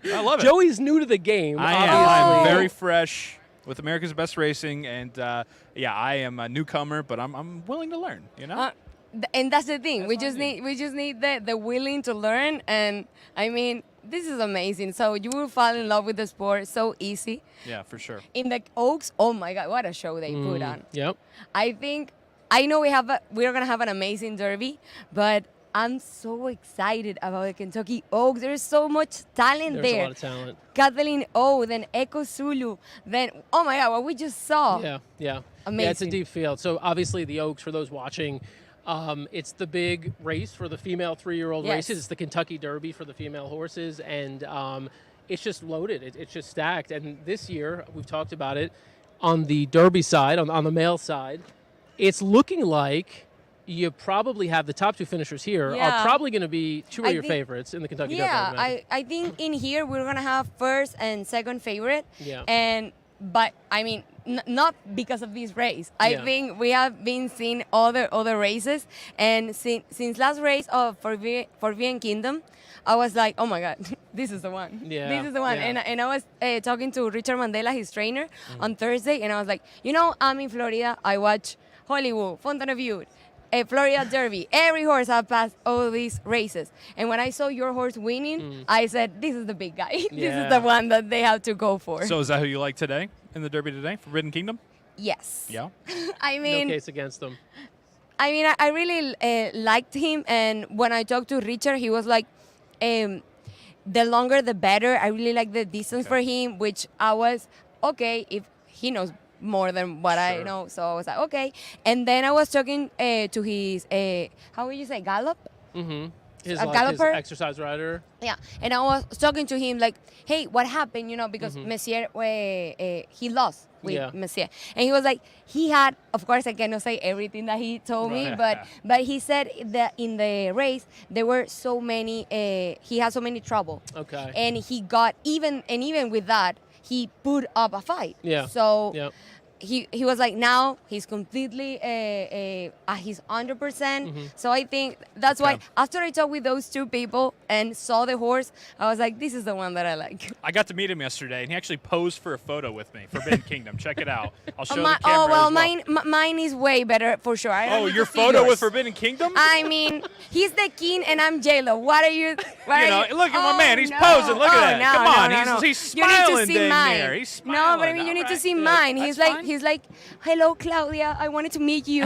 B: I love it.
A: Joey's new to the game.
B: I am.
A: obviously.
B: I'm very fresh with America's Best Racing, and I am a newcomer, but I'm willing to learn.
F: And that's the thing. We just need the willing to learn. And I mean, this is amazing. So you will fall in love with the sport so easy.
B: Yeah, for sure.
F: In the Oaks, oh my God, what a show they put on.
A: Yep.
F: I know we're gonna have an amazing derby, but I'm so excited about the Kentucky Oaks. There's so much talent
A: There's
F: there.
A: a lot of talent.
F: Kathleen O, then Echo Zulu, then oh my God, what we just saw.
A: Yeah.
F: Amazing.
A: Yeah, it's a deep field. So obviously the Oaks, for those watching, it's the big race for the female 3-year-old
F: Yes.
A: races. It's the Kentucky Derby for the female horses, and it's just loaded. It's just stacked. And this year, we've talked about it, on the Derby side, on the male side, it's looking like you probably have the top 2 finishers here
F: Yeah.
A: are probably going to be 2 of
F: I
A: your
F: think-
A: favorites in the Kentucky Derby.
F: Yeah, I think in here we're gonna have first and second favorite.
A: Yeah.
F: But I mean, not because of this race. I
A: Yeah.
F: think we have been seeing other races, and since last race of Forbidden Kingdom, I was like, oh my God, this is the one.
A: Yeah,
F: This is the one.
A: yeah.
F: And I was talking to Richard Mandela, his trainer, on Thursday, and I was like, I'm in Florida. I watch Hollywood, Fontainebleau, Florida Derby. Every horse have passed all these races. And when I saw your horse winning, I said, this is the big guy. This
A: Yeah.
F: is the one that they have to go for.
B: So is that who you like today in the Derby today, Forbidden Kingdom?
F: Yes.
B: Yeah.
F: I
A: No
F: mean,
A: case against them.
F: I really liked him. And when I talked to Richard, he was like, the longer the better. I really like the distance for him, which I was, okay, if he knows more than what I know. So I was like, okay. And then I was talking to his, how would you say, gallop?
A: Mm-hmm.
F: A
A: His
F: galloper?
A: exercise rider.
F: Yeah. And I was talking to him like, hey, what happened? Because Messier, he lost with
A: Yeah.
F: Messier. And he was like, he had, of course, I cannot say everything that he told me, but he said that in the race, there were so many, he had so many trouble.
A: Okay.
F: And he got, even with that, he put up a fight.
A: Yeah.
F: So
A: Yeah.
F: he was like, now he's completely, he's 100%. So I think that's why after I talked with those 2 people and saw the horse, I was like, this is the one that I like.
B: I got to meet him yesterday, and he actually posed for a photo with me. Forbidden Kingdom. Check it out. I'll show the camera
F: Oh, well,
B: as well.
F: mine is way better for sure. I don't need
B: Your
F: to see
B: photo
F: yours.
B: with Forbidden Kingdom?
F: I mean, he's the king and I'm J-Lo. What are you?
B: Look at my man. He's posing. Look at that.
F: No,
B: Come on.
F: no.
B: He's
F: You need
B: smiling
F: to see
B: dang
F: mine.
B: near. He's
F: No,
B: smiling.
F: but I mean, you need to
B: All
F: see
B: right.
F: mine.
B: That's
F: He's like, hello, Claudia. I wanted to meet you.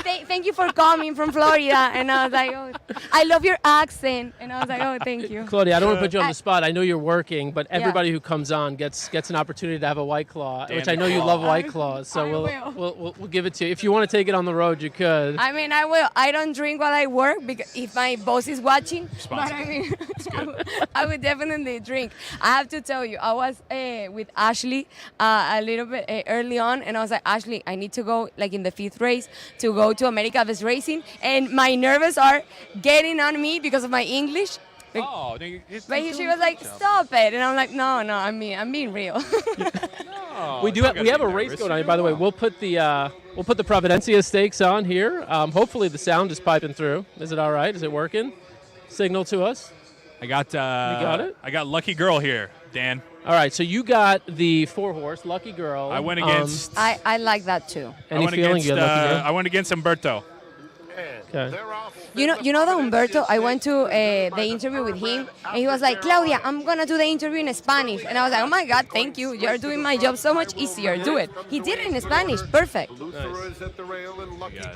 F: Thank you for coming from Florida. And I was like, oh, I love your accent. And I was like, oh, thank you.
A: Claudia, I don't want to put you on the spot. I know you're working, but
F: Yeah.
A: everybody who comes on gets an opportunity to have a White Claw,
B: Damn
A: which I know you
B: it.
A: love White Claws. So
F: I
A: we'll give it to you. If you want to take it on the road, you could.
F: I mean, I will. I don't drink while I work because if my boss is watching. But I mean, I would definitely drink. I have to tell you, I was with Ashley a little bit early on, and I was like, Ashley, I need to go like in the 5th race to go to America Best Racing, and my nerves are getting on me because of my English.
B: Oh,
F: But she was like, "Stop it!" And I'm like, "No, I'm being real."
A: We have a race going on. By the way, we'll put the Providencia Stakes on here. Hopefully the sound is piping through. Is it all right? Is it working? Signal to us.
B: I got. You
A: got it?
B: I got Lucky Girl here, Dan.
A: All right. So you got the 4-horse Lucky Girl.
B: I went against.
F: I like that too.
A: Any feeling you got Lucky Girl?
B: I went against Umberto.
A: Okay.
F: You know that Humberto, I went to the interview with him, and he was like, Claudia, I'm going to do the interview in Spanish. And I was like, oh my God, thank you. You're doing my job so much easier. Do it. He did it in Spanish. Perfect.
A: Nice.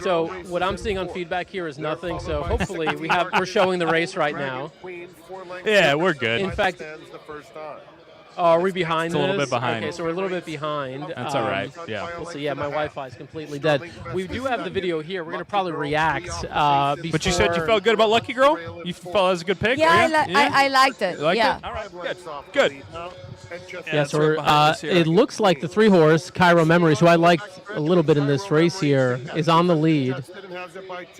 A: So what I'm seeing on feedback here is nothing. So hopefully we're showing the race right now.
B: Yeah, we're good.
A: In fact, Oh, are we behind
B: It's a little
A: this?
B: bit behind.
A: Okay, so we're a little bit behind.
B: That's all right. Yeah.
A: We'll see. Yeah, my Wi-Fi is completely dead. We do have the video here. We're going to probably react.
B: But you said you felt good about Lucky Girl? You felt that was a good pick?
F: Yeah, I liked it.
B: You liked
F: yeah.
B: it? All right, good. Good.
A: Yeah, so it looks like the 3-horse, Cairo Memories, who I liked a little bit in this race here, is on the lead,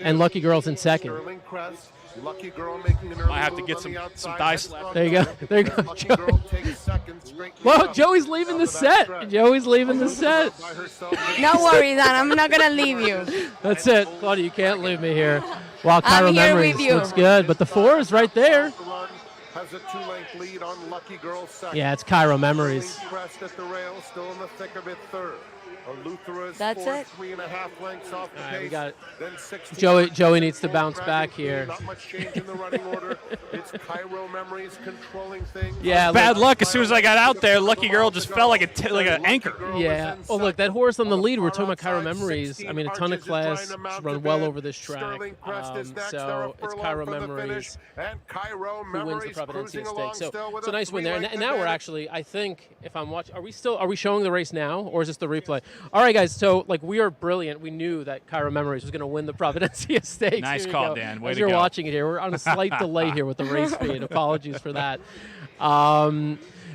A: and Lucky Girl's in second.
B: Might have to get some thigh slap.
A: There you go. There you go, Joe. Well, Joey's leaving the set. Joey's leaving the set.
F: No worries, Dan. I'm not gonna leave you.
A: That's it. Claudia, you can't leave me here. Wow, Cairo
F: I'm here
A: Memories
F: with you.
A: looks good, but the 4 is right there.
G: Has a 2-length lead on Lucky Girl second.
A: Yeah, it's Cairo Memories.
G: Pressed at the rail, still in the thick of it third. Eleuthera is
F: That's
G: fourth,
F: it.
G: 3.5 lengths off the
A: All right,
G: pace.
A: we got it.
G: Then 16
A: Joey needs to bounce back here.
G: Not much change in the running order. It's Cairo Memories controlling things.
A: Yeah,
B: Bad luck. As soon as I got out there, Lucky Girl just felt like an anchor.
A: Yeah. Oh, look, that horse on the lead, we're talking about Cairo Memories. I mean, a ton of class. She's run well over this track. So it's Cairo Memories who wins the Providencia Stakes. So nice win there. And now we're actually, I think, if I'm watching, are we showing the race now, or is this the replay? All right, guys. So we are brilliant. We knew that Cairo Memories was going to win the Providencia Stakes.
B: Nice call, Dan. Way
A: As
B: to
A: you're
B: go.
A: watching it here, we're on a slight delay here with the race feed. Apologies for that.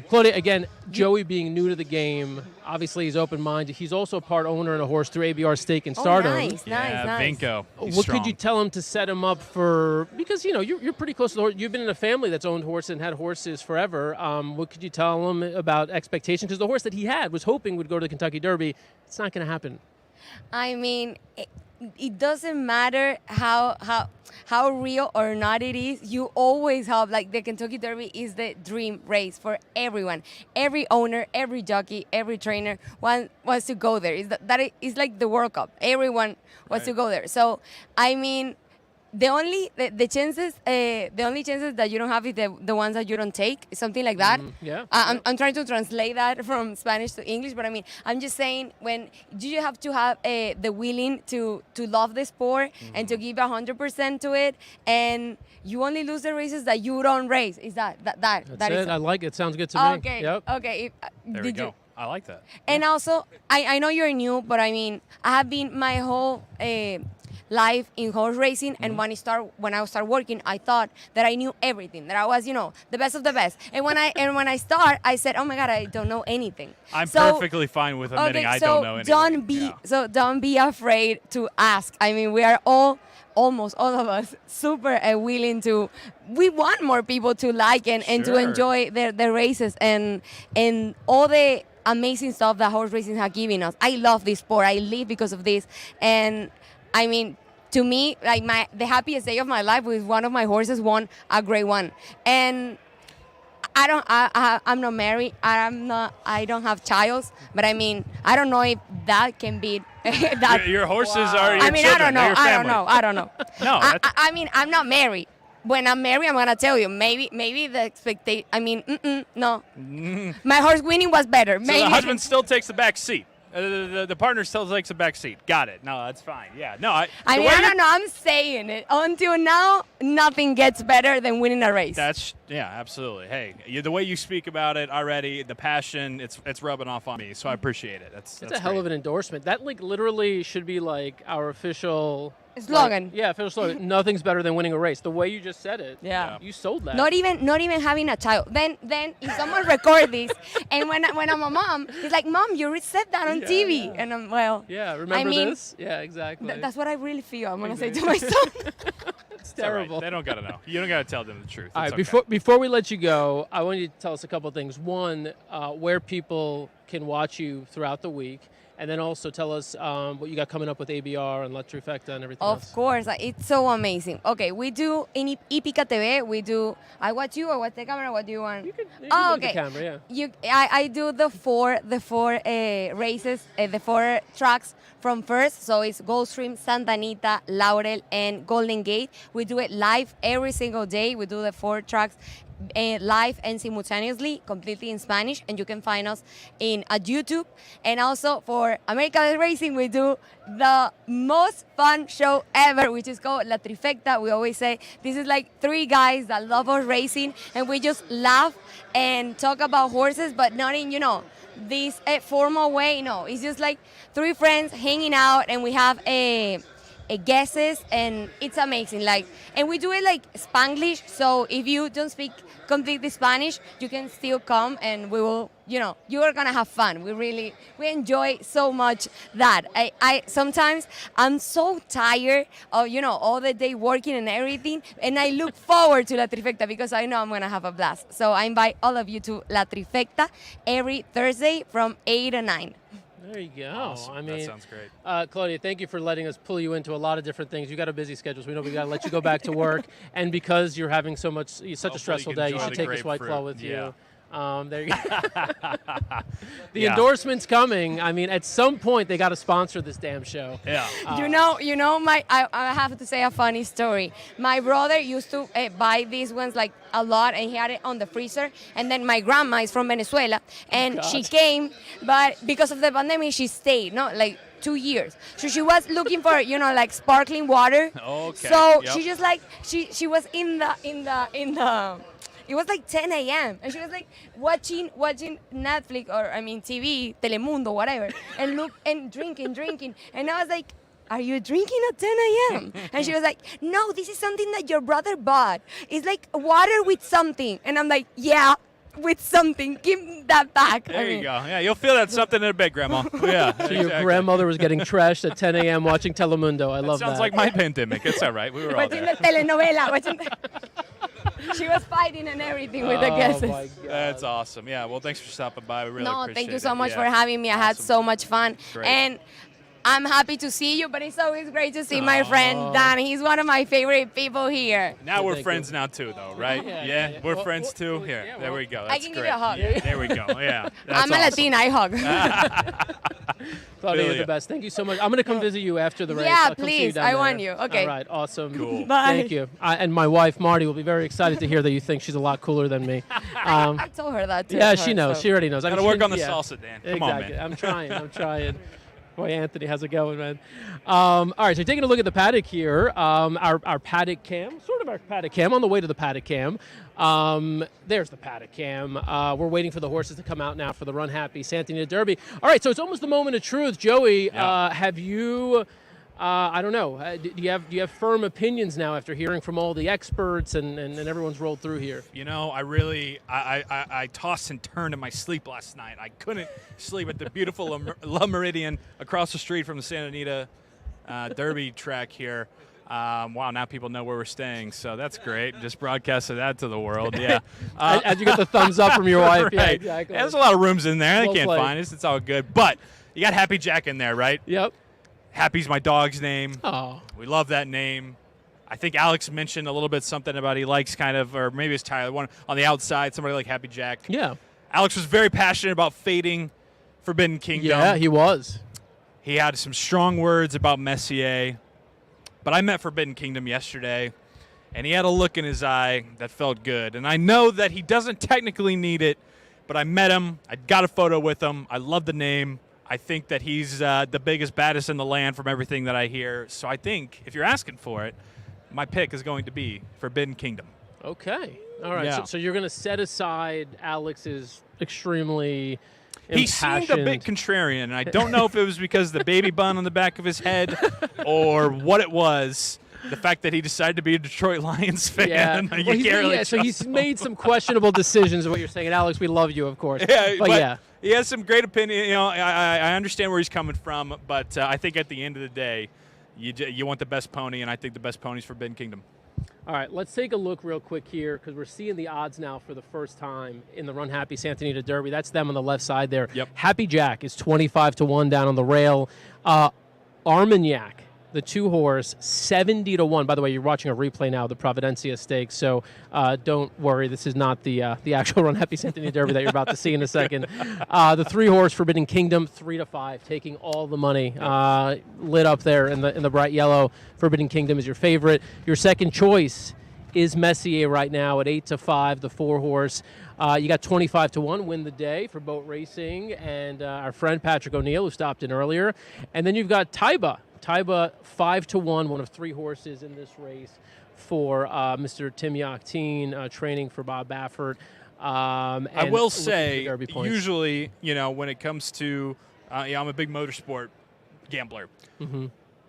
A: Claudia, again, Joey being new to the game, obviously he's open-minded. He's also a part owner in a horse through ABR Stake and Stardom.
F: Nice.
B: Vinco.
A: What could you tell him to set him up for? Because you're pretty close to the horse. You've been in a family that's owned horses and had horses forever. What could you tell him about expectations? Because the horse that he had was hoping would go to the Kentucky Derby. It's not going to happen.
F: I mean, it doesn't matter how real or not it is. You always have, like, the Kentucky Derby is the dream race for everyone. Every owner, every jockey, every trainer wants to go there. It's like the World Cup. Everyone wants to go there. So, I mean, the only chances that you don't have is the ones that you don't take, something like that.
A: Yeah.
F: I'm trying to translate that from Spanish to English, but I mean, I'm just saying, when you have to have the willing to love the sport and to give 100% to it, and you only lose the races that you don't race. Is that
A: That's
F: is
A: it. I like it. Sounds good to me.
F: okay?
A: Yep.
F: Okay.
B: There we go. I like that.
F: And also, I know you're new, but I mean, I have been my whole life in horse racing, and when I started working, I thought that I knew everything, that I was, the best of the best. And when I start, I said, oh my God, I don't know anything.
B: I'm perfectly fine with admitting I don't know anything.
F: Don't be afraid to ask. I mean, we are almost all of us super willing to. We want more people to like and to enjoy the races and all the amazing stuff that horse racing has given us. I love this sport. I live because of this. And I mean, to me, like, the happiest day of my life was one of my horses won a Grade 1. And I'm not married. I don't have child. But I mean, I don't know if that can be that.
B: Your horses are your
F: I mean,
B: children.
F: I don't know.
B: No,
F: I mean, I'm not married. When I'm married, I'm gonna tell you. Maybe the expectation. I mean, no. My horse winning was better.
B: So
F: Maybe
B: the husband still takes the back seat. The partner still takes the back seat. Got it. No, that's fine. Yeah. No, I
F: mean, I don't know. I'm saying it. Until now, nothing gets better than winning a race.
B: Absolutely. Hey, the way you speak about it already, the passion, it's rubbing off on me. So I appreciate it. That's
A: a hell of an endorsement. That literally should be like our official
F: slogan.
A: Official slogan. Nothing's better than winning a race. The way you just said it.
F: Yeah.
A: You sold that.
F: Not even having a child. Then if someone record this, and when I'm a mom, it's like, Mom, you already said that on TV, and I'm
A: remember this? Yeah, exactly.
F: That's what I really feel. I'm gonna say to my son.
A: It's terrible.
B: Right. They don't gotta know. You don't gotta tell them the truth.
A: All right.
B: Okay.
A: Before we let you go, I want you to tell us a couple of things. One, where people can watch you throughout the week. And then also tell us what you got coming up with ABR and La Trifecta and everything else.
F: Of course, it's so amazing. Okay, we do in Ipica TV. We do. I watch you. I watch the camera. What do you want?
A: You can look at the camera, yeah.
F: I do the four races, the 4 tracks from first. So it's Gulfstream, Santa Anita, Laurel, and Golden Gate. We do it live every single day. We do the 4 tracks. live and simultaneously, completely in Spanish, and you can find us at YouTube. And also for American Racing, we do the most fun show ever, which is called La Trifecta. We always say this is like three guys that love horse racing, and we just laugh and talk about horses, but not in, this formal way. No, it's just like three friends hanging out, and we have a guesses, and it's amazing. And we do it like Spanglish, so if you don't speak completely Spanish, you can still come, and we will, you are gonna have fun. We enjoy so much that. I sometimes I'm so tired of, all the day working and everything, and I look forward to La Trifecta because I know I'm gonna have a blast. So I invite all of you to La Trifecta every Thursday from 8 to 9.
A: There you go.
B: Awesome. That sounds great.
A: Claudia, thank you for letting us pull you into a lot of different things. You got a busy schedule, so we know we got to let you go back to work. And because you're having such a stressful day, you should take this White Claw with you. There you go. The endorsement's coming. I mean, at some point they got to sponsor this damn show.
B: Yeah.
F: I have to say a funny story. My brother used to buy these ones like a lot, and he had it on the freezer. And then my grandma is from Venezuela, and she came, but because of the pandemic, she stayed. Like 2 years. So she was looking for, like sparkling water.
B: Okay.
F: So she just she was in the. It was like 10 a.m. and she was like watching Netflix or TV, Telemundo, whatever, and drinking. And I was like, "Are you drinking at 10 a.m.?" And she was like, "No, this is something that your brother bought. It's like water with something." And I'm like, "Yeah, with something. Give that back."
B: There you go. Yeah, you'll feel that something in a bit, Grandma. Yeah.
A: So your grandmother was getting trashed at 10 a.m. watching Telemundo. I love that.
B: Sounds like my pandemic. It's all right. We were all
F: Watching
B: there.
F: the telenovela. She was fighting and everything with the guesses.
A: My God.
B: That's awesome. Yeah, well, thanks for stopping by. We really appreciate it.
F: Thank you so much
B: Yeah.
F: for having me. I had
B: Awesome.
F: so much fun.
B: Great.
F: And I'm happy to see you, but it's always great to see my friend Dan. He's one of my favorite people here.
B: Now we're
A: Thank
B: friends now, too, though, right?
A: Yeah.
B: We're
A: Well,
B: friends, too?
A: well,
B: Here,
A: yeah,
B: there
A: well,
B: we go.
F: I
B: That's
F: can
B: great.
F: give you a hug.
B: There we go. Yeah. That's
F: I'm a
B: awesome.
F: Latina. I hug.
A: Claudia, you're
B: Really?
A: the best. Thank you so much. I'm going to come visit you after the race.
F: Yeah,
A: I'll come see you
F: please.
A: down
F: I
A: there.
F: want you. Okay.
A: All right. Awesome.
B: Cool.
F: Bye.
A: Thank you. And my wife, Marty, will be very excited to hear that you think she's a lot cooler than me.
F: I told her that too.
A: Yeah, she knows. She already knows.
B: Got to work on the salsa, Dan. Come on,
A: Exactly.
B: man.
A: I'm trying. Boy, Anthony, how's it going, man? All right, so taking a look at the paddock here, our Paddock Cam, sort of our Paddock Cam, on the way to the Paddock Cam. There's the Paddock Cam. We're waiting for the horses to come out now for the Runhappy Santa Anita Derby. All right, so it's almost the moment of truth. Joey, have you... I don't know. Do you have firm opinions now after hearing from all the experts and everyone's rolled through here?
B: I tossed and turned in my sleep last night. I couldn't sleep at the beautiful La Meridian across the street from the Santa Anita Derby track here. Wow, now people know where we're staying, so that's great. Just broadcasted that to the world. Yeah.
A: As you get the thumbs up from your wife.
B: Right.
A: Yeah, exactly.
B: Yeah, there's a lot of rooms in there.
A: Well
B: They can't
A: played.
B: find us. It's all good. But you got Happy Jack in there, right?
A: Yep.
B: Happy's my dog's name.
A: Oh.
B: We love that name. I think Alex mentioned a little bit something about he likes kind of, or maybe it's Tyler, one on the outside, somebody like Happy Jack.
A: Yeah.
B: Alex was very passionate about fading Forbidden Kingdom.
A: Yeah, he was.
B: He had some strong words about Messier. But I met Forbidden Kingdom yesterday, and he had a look in his eye that felt good. And I know that he doesn't technically need it, but I met him. I got a photo with him. I love the name. I think that he's the biggest, baddest in the land from everything that I hear. So I think, if you're asking for it, my pick is going to be Forbidden Kingdom.
A: Okay. All right.
B: Yeah.
A: So you're going to set aside Alex's extremely
B: He seemed a bit contrarian, and I don't know if it was because of the baby bun on the back of his head or what it was. The fact that he decided to be a Detroit Lions fan.
A: Yeah.
B: You
A: Well,
B: can't really
A: so he's
B: trust him.
A: made some questionable decisions. Is what you're saying, and Alex, we love you, of course.
B: Yeah,
A: but yeah.
B: He has some great opinion. You know, I understand where he's coming from, but I think at the end of the day, you want the best pony, and I think the best pony's Forbidden Kingdom.
A: All right, let's take a look real quick here because we're seeing the odds now for the first time in the Runhappy Santa Anita Derby. That's them on the left side there.
B: Yep.
A: Happy Jack is 25-1 down on the rail. Armagnac, the 2-horse, 70-1. By the way, you're watching a replay now of the Providencia Stakes, so don't worry. This is not the actual Runhappy Santa Anita Derby that you're about to see in a second. The 3-horse Forbidden Kingdom, 3-5, taking all the money. Lit up there in the bright yellow. Forbidden Kingdom is your favorite. Your second choice is Messier right now at 8-5, the 4-horse. You got 25-1 win the day for boat racing, and our friend Patrick O'Neill, who stopped in earlier. And then you've got Taiba. Taiba 5-1, one of 3 horses in this race for Mr. Tim Yachteen, training for Bob Baffert.
B: I will say, usually, when it comes to, I'm a big motorsport gambler.
A: Mm-hmm.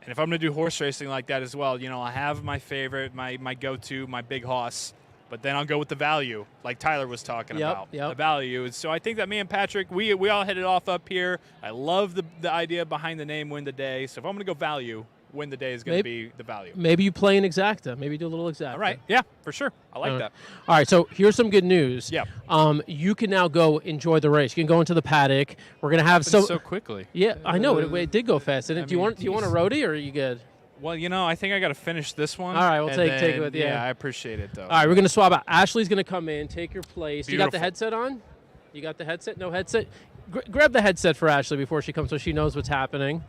B: And if I'm going to do horse racing like that as well, I have my favorite, my go-to, my big hoss. But then I'll go with the value, like Tyler was talking about.
A: Yep.
B: The value. So I think that me and Patrick, we all hit it off up here. I love the idea behind the name Win the Day. So if I'm going to go value, Win the Day is going to be the value.
A: Maybe you play an exacta. Maybe you do a little exacta.
B: All right. Yeah, for sure. I like that.
A: All right, so here's some good news.
B: Yeah.
A: You can now go enjoy the race. You can go into the paddock. We're going to have
B: so quickly.
A: Yeah, I know. It did go fast. Didn't it? Do you want a roadie, or are you good?
B: Well, I think I got to finish this one.
A: All right, we'll take it with you.
B: Yeah, I appreciate it, though.
A: All right, we're going to swap out. Ashley's going to come in, take your place.
B: Beautiful.
A: You got the headset on? You got the headset? No headset? Grab the headset for Ashley before she comes so she knows what's happening.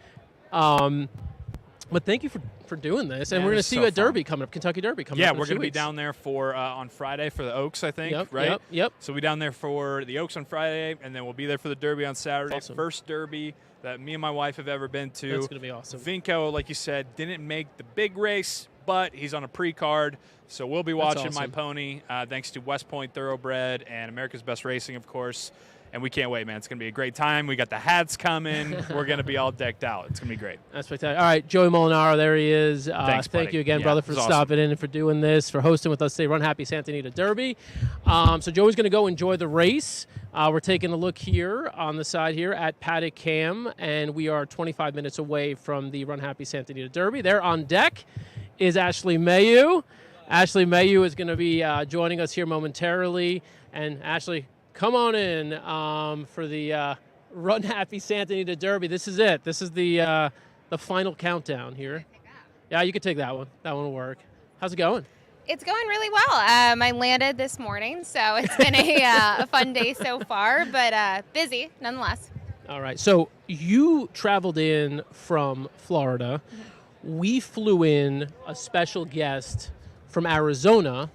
A: But thank you for doing this. And we're going to see you at Derby coming up, Kentucky Derby coming up.
B: Yeah, we're going to be down there for on Friday for the Oaks, I think, right?
A: Yep.
B: So we'll be down there for the Oaks on Friday, and then we'll be there for the Derby on Saturday.
A: Awesome.
B: First Derby that me and my wife have ever been to.
A: That's going to be awesome.
B: Vinco, like you said, didn't make the big race, but he's on a pre-card. So we'll be watching my pony, thanks to West Point Thoroughbred and America's Best Racing, of course. And we can't wait, man. It's going to be a great time. We got the hats coming. We're going to be all decked out. It's going to be great.
A: That's spectacular. All right, Joey Mulinaro, there he is.
B: Thanks,
A: thank you again, brother, for stopping in and for doing this, for hosting with us today, Runhappy Santa Anita Derby. So Joey's going to go enjoy the race. We're taking a look here on the side here at Paddock Cam, and we are 25 minutes away from the Runhappy Santa Anita Derby. There on deck is Ashley Mayu. Ashley Mayu is going to be joining us here momentarily. And Ashley, come on in for the Runhappy Santa Anita Derby. This is it. This is the final countdown here. Yeah, you can take that one. That one will work. How's it going?
H: It's going really well. I landed this morning, so it's been a fun day so far, but busy nonetheless.
A: All right. So you traveled in from Florida. Mm-hmm. We flew in a special guest from Arizona,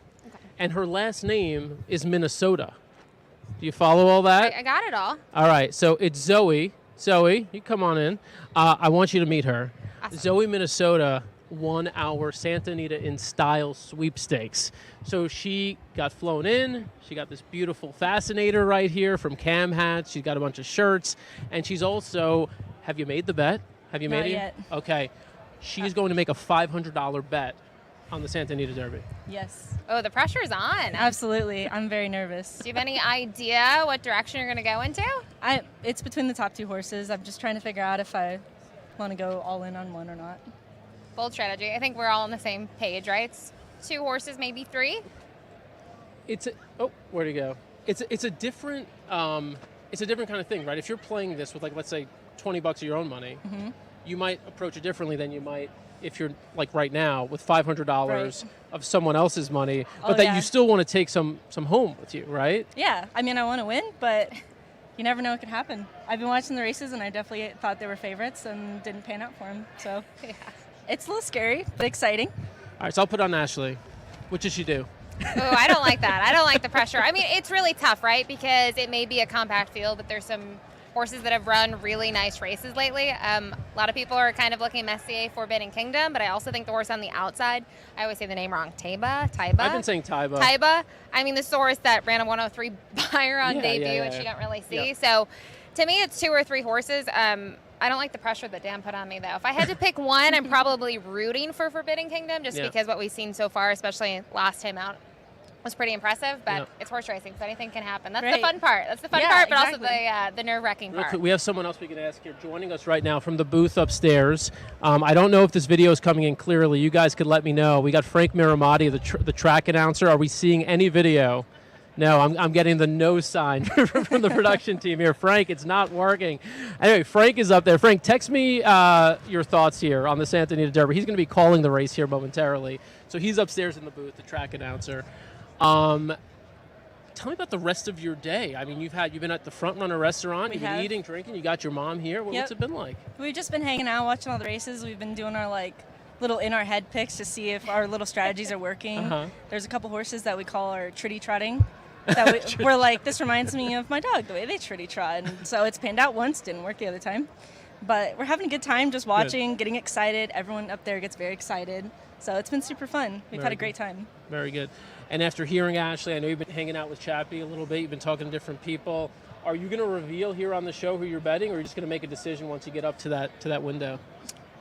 A: and her last name is Minnesota. Do you follow all that?
H: I got it all.
A: All right. So it's Zoe. Zoe, you come on in. I want you to meet her.
H: Awesome.
A: Zoe, Minnesota won our Santa Anita in Style sweepstakes. So she got flown in. She got this beautiful fascinator right here from Cam Hats. She's got a bunch of shirts. And she's also, have you made the bet? Have you made it?
I: Not yet.
A: Okay. She's going to make a $500 bet on the Santa Anita Derby.
I: Yes.
H: Oh, the pressure's on.
I: Absolutely. I'm very nervous.
H: Do you have any idea what direction you're going to go into?
I: It's between the top 2 horses. I'm just trying to figure out if I want to go all in on one or not.
H: Bold strategy. I think we're all on the same page, right? It's 2 horses, maybe 3.
A: Where'd he go? It's a different kind of thing, right? If you're playing this with, like, let's say $20 of your own money,
I: Mm-hmm.
A: you might approach it differently than you might if you're like right now with $500 of someone else's money, but you still want to take some home with you, right?
I: Yeah. I mean, I want to win, but you never know what could happen. I've been watching the races, and I definitely thought they were favorites and didn't pan out for them. So it's a little scary, but exciting.
A: All right, so I'll put on Ashley. What did she do?
H: Oh, I don't like that. I don't like the pressure. I mean, it's really tough, right? Because it may be a compact field, but there's some horses that have run really nice races lately. A lot of people are kind of looking Messier, Forbidden Kingdom, but I also think the horse on the outside, I always say the name wrong, Taiba?
A: I've been saying Taiba.
H: Taiba. I mean, this is a horse that ran a 103 buyer on debut, which you don't really see.
A: Yeah.
H: So to me, it's 2 or 3 horses. I don't like the pressure that Dan put on me, though. If I had to pick one, I'm probably rooting for Forbidden Kingdom, just because what we've seen so far, especially last time out, was pretty impressive, but it's horse racing, so anything can happen. That's the fun part. That's the fun part, but also the nerve-wracking part.
A: We have someone else we can ask here joining us right now from the booth upstairs. I don't know if this video is coming in clearly. You guys could let me know. We got Frank Miramati, the track announcer. Are we seeing any video? No, I'm getting the no sign from the production team here. Frank, it's not working. Anyway, Frank is up there. Frank, text me your thoughts here on the Santa Anita Derby. He's going to be calling the race here momentarily. So he's upstairs in the booth, the track announcer. Tell me about the rest of your day. I mean, you've been at the Front Runner restaurant. You've been eating, drinking. You got your mom here. What's it been like?
I: We've just been hanging out, watching all the races. We've been doing our little in our head picks to see if our little strategies are working. There's a couple horses that we call our tritty trotting. That we're like, this reminds me of my dog, the way they tritty trot. And so it's panned out once, didn't work the other time. But we're having a good time just watching, getting excited. Everyone up there gets very excited. So it's been super fun. We've had a great time.
A: Very good. And after hearing Ashley, I know you've been hanging out with Chappie a little bit. You've been talking to different people. Are you going to reveal here on the show who you're betting, or are you just going to make a decision once you get up to that window?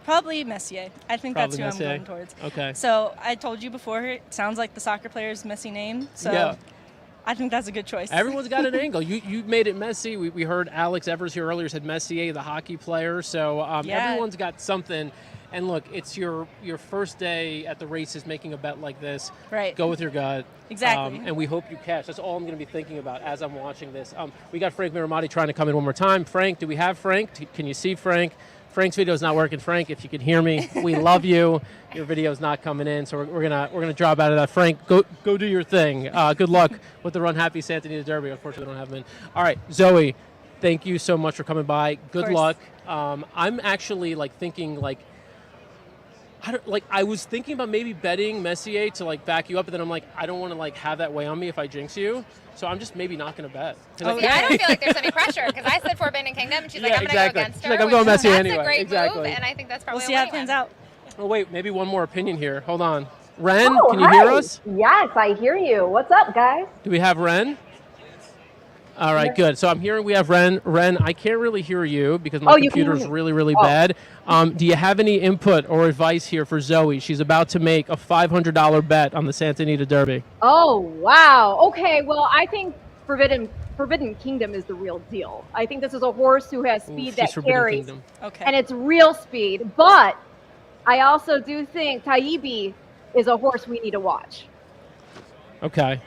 I: Probably Messier. I think that's who
A: Messier.
I: I'm going towards.
A: Okay.
I: So I told you before, it sounds like the soccer player's messy name. So I think that's a good choice.
A: Everyone's got an angle. You made it messy. We heard Alex Evers here earlier said Messier, the hockey player. So everyone's got something. And look, it's your first day at the races making a bet like this.
I: Right.
A: Go with your gut.
I: Exactly.
A: And we hope you catch. That's all I'm going to be thinking about as I'm watching this. We got Frank Miramati trying to come in one more time. Frank, do we have Frank? Can you see Frank? Frank's video is not working. Frank, if you can hear me, we love you. Your video is not coming in, so we're gonna drop out of that. Frank, go do your thing. Good luck with the Runhappy Santa Anita Derby. Unfortunately, we don't have him in. All right, Zoe, thank you so much for coming by. Good luck. I'm actually thinking I was thinking about maybe betting Messier to back you up, but then I'm like, I don't want to have that weigh on me if I jinx you. So I'm just maybe not going to bet.
H: I don't feel like there's any pressure because I said Forbidden Kingdom, and she's like, I'm going to go against her.
A: She's I'm going Messier anyway.
H: That's a great
A: exactly.
H: move, and I think that's probably
I: we'll see how it pans out.
A: Oh wait, maybe one more opinion here. Hold on, Ren, can you hear us?
J: Yes, I hear you. What's up, guys?
A: Do we have Ren? All right, good. So I'm hearing we have Ren. Ren, I can't really hear you because my computer is really, really bad. Do you have any input or advice here for Zoe? She's about to make a $500 bet on the Santa Anita Derby.
J: Oh, wow. Okay, well, I think Forbidden Kingdom is the real deal. I think this is a horse who has speed that carries, and it's real speed. But I also do think Taibbi is a horse we need to watch.
A: Okay.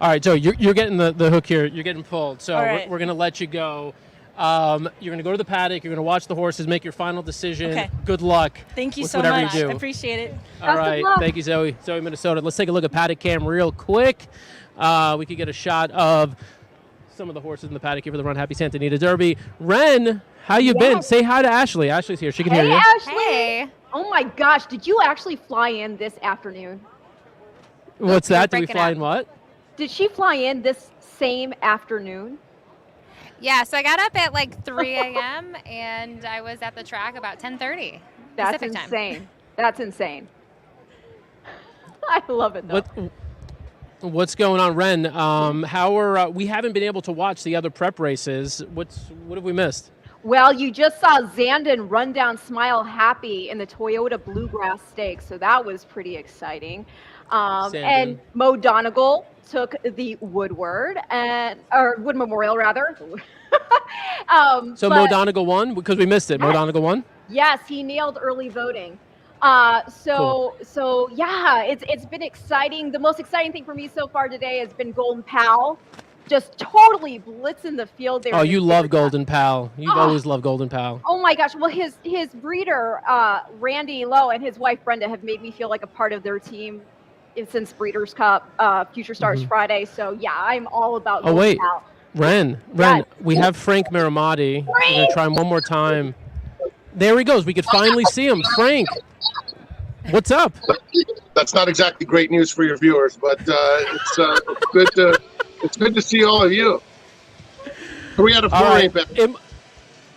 A: All right, Joe, you're getting the hook here. You're getting pulled. So we're going to let you go. You're going to go to the paddock. You're going to watch the horses, make your final decision.
I: Okay.
A: Good luck.
I: Thank you
A: with
I: so
A: whatever
I: much.
A: You do.
I: I appreciate it.
A: All right. Thank you, Zoe. Zoe, Minnesota. Let's take a look at Paddock Cam real quick. We could get a shot of some of the horses in the paddock here for the Runhappy Santa Anita Derby. Ren, how you been? Say hi to Ashley. Ashley's here. She can hear you.
J: Ashley.
H: Hey.
J: Oh, my gosh. Did you actually fly in this afternoon?
A: What's that? Did we fly in what?
J: Did she fly in this same afternoon?
H: Yeah, so I got up at 3 a.m. and I was at the track about 10:30
J: That's
H: Pacific
J: insane.
H: time.
J: That's insane. I love it, though.
A: What's going on, Ren? How are we haven't been able to watch the other prep races. What have we missed?
J: Well, you just saw Zandon run down Smile Happy in the Toyota Bluegrass Stakes, so that was pretty exciting. And Mo Donegal took the Woodward or Wood Memorial rather.
A: So Mo Donegal won because we missed it. Mo Donegal won.
J: Yes, he nailed early voting. So yeah, it's been exciting. The most exciting thing for me so far today has been Golden Pal, just totally blitzing the field there.
A: Oh, you love Golden Pal. You've always loved Golden Pal.
J: Oh my gosh. Well, his breeder, Randy Lowe, and his wife Brenda have made me feel like a part of their team since Breeders' Cup, Future Stars Friday. So yeah, I'm all about Golden Pal.
A: Ren,
J: Yes.
A: we have Frank Miramati. We're going to try him one more time. There he goes. We could finally see him. Frank, what's up?
K: That's not exactly great news for your viewers, but it's good to see all of you. We had a 4-8 bet.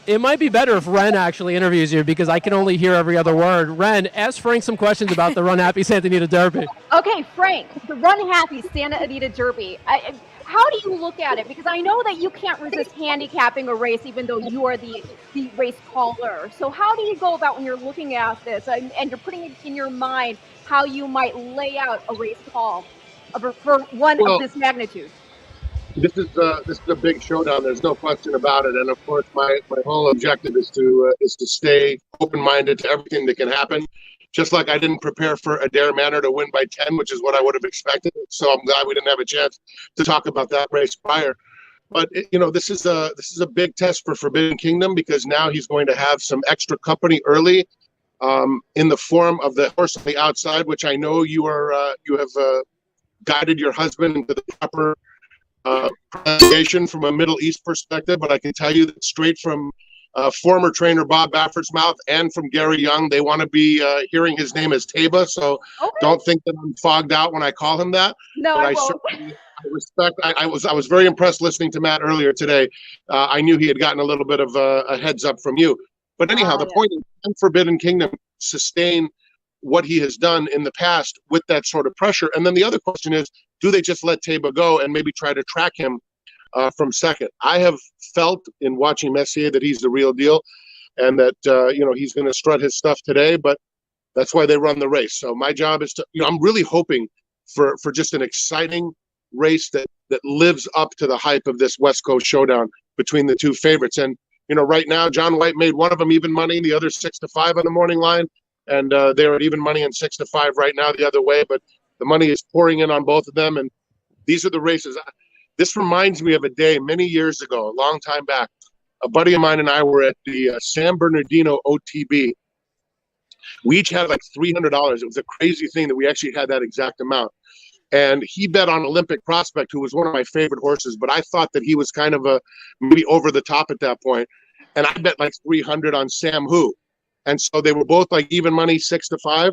A: It might be better if Ren actually interviews you because I can only hear every other word. Ren, ask Frank some questions about the Runhappy Santa Anita Derby.
J: Okay, Frank, the Runhappy Santa Anita Derby. How do you look at it? Because I know that you can't resist handicapping a race, even though you are the race caller. So how do you go about when you're looking at this and you're putting it in your mind how you might lay out a race call for one of this magnitude?
K: This is a big showdown. There's no question about it. And of course, my whole objective is to stay open-minded to everything that can happen. Just like I didn't prepare for Adair Manor to win by 10, which is what I would have expected. So I'm glad we didn't have a chance to talk about that race prior. But this is a big test for Forbidden Kingdom because now he's going to have some extra company early, in the form of the horse on the outside, which I know you have guided your husband into the proper pronunciation from a Middle East perspective. But I can tell you that straight from former trainer Bob Baffert's mouth and from Gary Young. They want to be hearing his name as Taba, so don't think that I'm fogged out when I call him that.
J: No,
K: but
J: I won't.
K: I respect. I was very impressed listening to Matt earlier today. I knew he had gotten a little bit of a heads up from you. But anyhow, the point is, can Forbidden Kingdom sustain what he has done in the past with that sort of pressure? And then the other question is, do they just let Taba go and maybe try to track him from second? I have felt in watching Messier that he's the real deal, and that he's going to strut his stuff today. But that's why they run the race. So my job is to, I'm really hoping for just an exciting race that lives up to the hype of this West Coast showdown between the two favorites. And right now, John White made one of them even money, the other 6-5 on the morning line, and they're at even money and 6-5 right now the other way. But the money is pouring in on both of them, and these are the races. This reminds me of a day many years ago, a long time back. A buddy of mine and I were at the San Bernardino OTB. We each had like $300. It was a crazy thing that we actually had that exact amount. And he bet on Olympic Prospect, who was one of my favorite horses, but I thought that he was kind of maybe over the top at that point. And I bet like 300 on Sam Hu. And so they were both like even money, 6-5.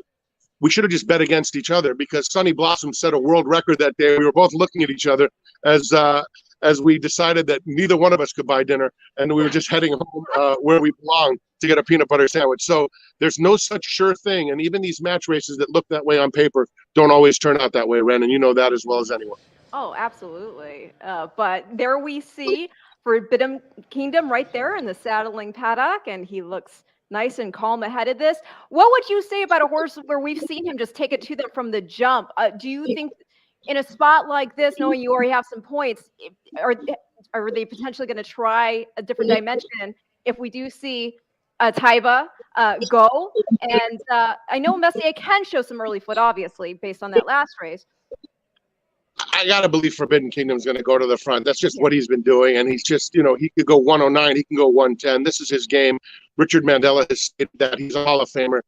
K: We should have just bet against each other, because Sonny Blossom set a world record that day. We were both looking at each other as we decided that neither one of us could buy dinner, and we were just heading home where we belong to get a peanut butter sandwich. So there's no such sure thing. And even these match races that look that way on paper don't always turn out that way, Ren, and you know that as well as anyone.
J: Oh, absolutely. But there we see Forbidden Kingdom right there in the saddling paddock, and he looks nice and calm ahead of this. What would you say about a horse where we've seen him just take it to them from the jump? Do you think in a spot like this, knowing you already have some points, are they potentially going to try a different dimension if we do see Taiba go? And I know Messier can show some early foot, obviously, based on that last race.
K: I got to believe Forbidden Kingdom is going to go to the front. That's just what he's been doing. And he's just, he could go 109. He can go 110. This is his game. Richard Mandela has stated that he's a Hall of Famer.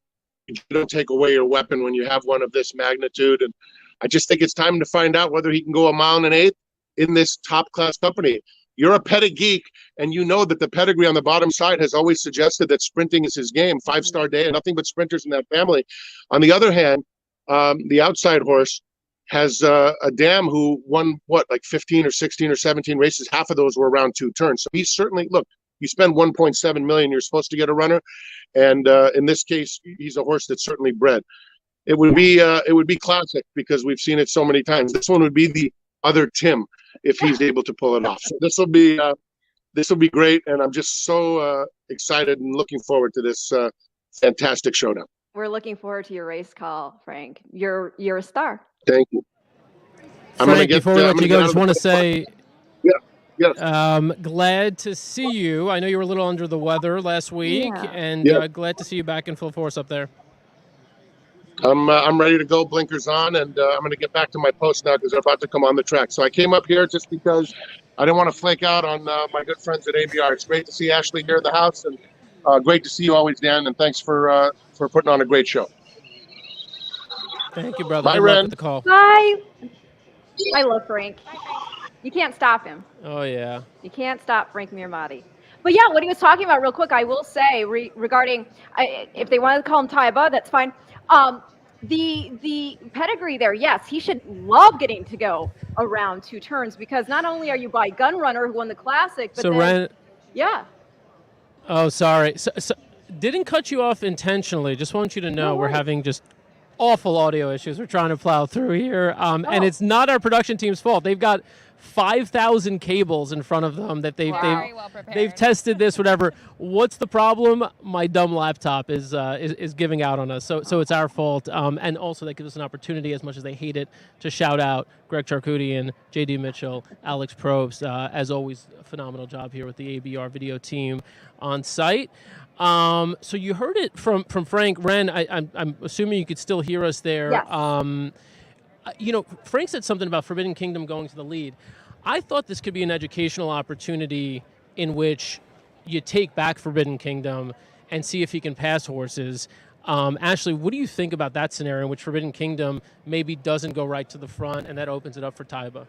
K: You don't take away your weapon when you have one of this magnitude. And I just think it's time to find out whether he can go 1 1/8 miles in this top-class company. You're a Paddock geek, and you know that the pedigree on the bottom side has always suggested that sprinting is his game. 5-star day, and nothing but sprinters in that family. On the other hand, the outside horse has a dam who won, like 15 or 16 or 17 races. Half of those were around 2 turns. So he's certainly, look, you spend $1.7 million, you're supposed to get a runner. And in this case, he's a horse that's certainly bred. It would be classic, because we've seen it so many times. This one would be the other Tim if he's able to pull it off. So this will be great, and I'm just so excited and looking forward to this fantastic showdown.
J: We're looking forward to your race call, Frank. You're a star.
K: Thank you.
A: Frank, before we let you go, I just want to say,
K: yes.
A: Glad to see you. I know you were a little under the weather last week, and glad to see you back in full force up there.
K: I'm ready to go, blinkers on, and I'm going to get back to my post now because they're about to come on the track. So I came up here just because I didn't want to flake out on my good friends at ABR. It's great to see Ashley here at the house, and great to see you always, Dan, and thanks for putting on a great show.
A: Thank you, brother.
K: Bye,
A: Good luck
K: Ren.
A: with the call.
J: Bye. I love Frank. You can't stop him.
A: Oh, yeah.
J: You can't stop Frank Mirmati. But yeah, what he was talking about real quick, I will say regarding if they want to call him Taiba, that's fine. The pedigree there, yes, he should love getting to go around 2 turns, because not only are you by Gun Runner, who won the Classic, but
A: so Ren,
J: yeah.
A: Oh, sorry. So, didn't cut you off intentionally. Just want you to know we're having just awful audio issues. We're trying to plow through here, and it's not our production team's fault. They've got 5,000 cables in front of them that they've tested this, whatever. What's the problem? My dumb laptop is giving out on us. So it's our fault. And also that gives us an opportunity, as much as they hate it, to shout out Greg Charkoudian, JD Mitchell, Alex Probst. As always, a phenomenal job here with the ABR video team on site. So you heard it from Frank. Ren, I'm assuming you could still hear us there.
J: Yes.
A: Frank said something about Forbidden Kingdom going to the lead. I thought this could be an educational opportunity in which you take back Forbidden Kingdom and see if he can pass horses. Ashley, what do you think about that scenario in which Forbidden Kingdom maybe doesn't go right to the front, and that opens it up for Taiba?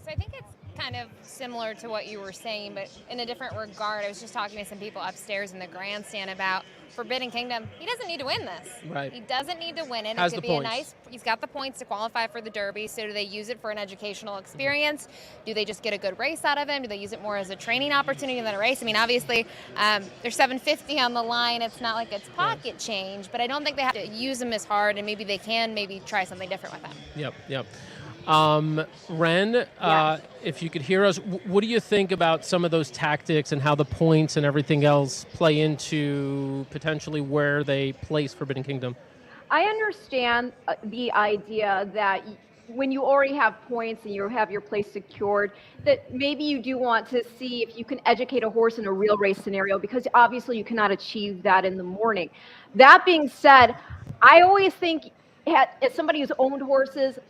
H: So I think it's kind of similar to what you were saying, but in a different regard. I was just talking to some people upstairs in the grandstand about Forbidden Kingdom. He doesn't need to win this.
A: Right.
H: He doesn't need to win it.
A: Has
H: it could
A: the
H: be
A: points.
H: he's got the points to qualify for the Derby, so do they use it for an educational experience? Do they just get a good race out of him? Do they use it more as a training opportunity than a race? I mean, obviously, there's $750 on the line. It's not like it's pocket change, but I don't think they have to use him as hard, and maybe they can maybe try something different with him.
A: Yep. Ren, if you could hear us, what do you think about some of those tactics and how the points and everything else play into potentially where they place Forbidden Kingdom?
J: I understand the idea that when you already have points and you have your place secured, that maybe you do want to see if you can educate a horse in a real race scenario, because obviously you cannot achieve that in the morning. That being said, I always think as somebody who's owned horses,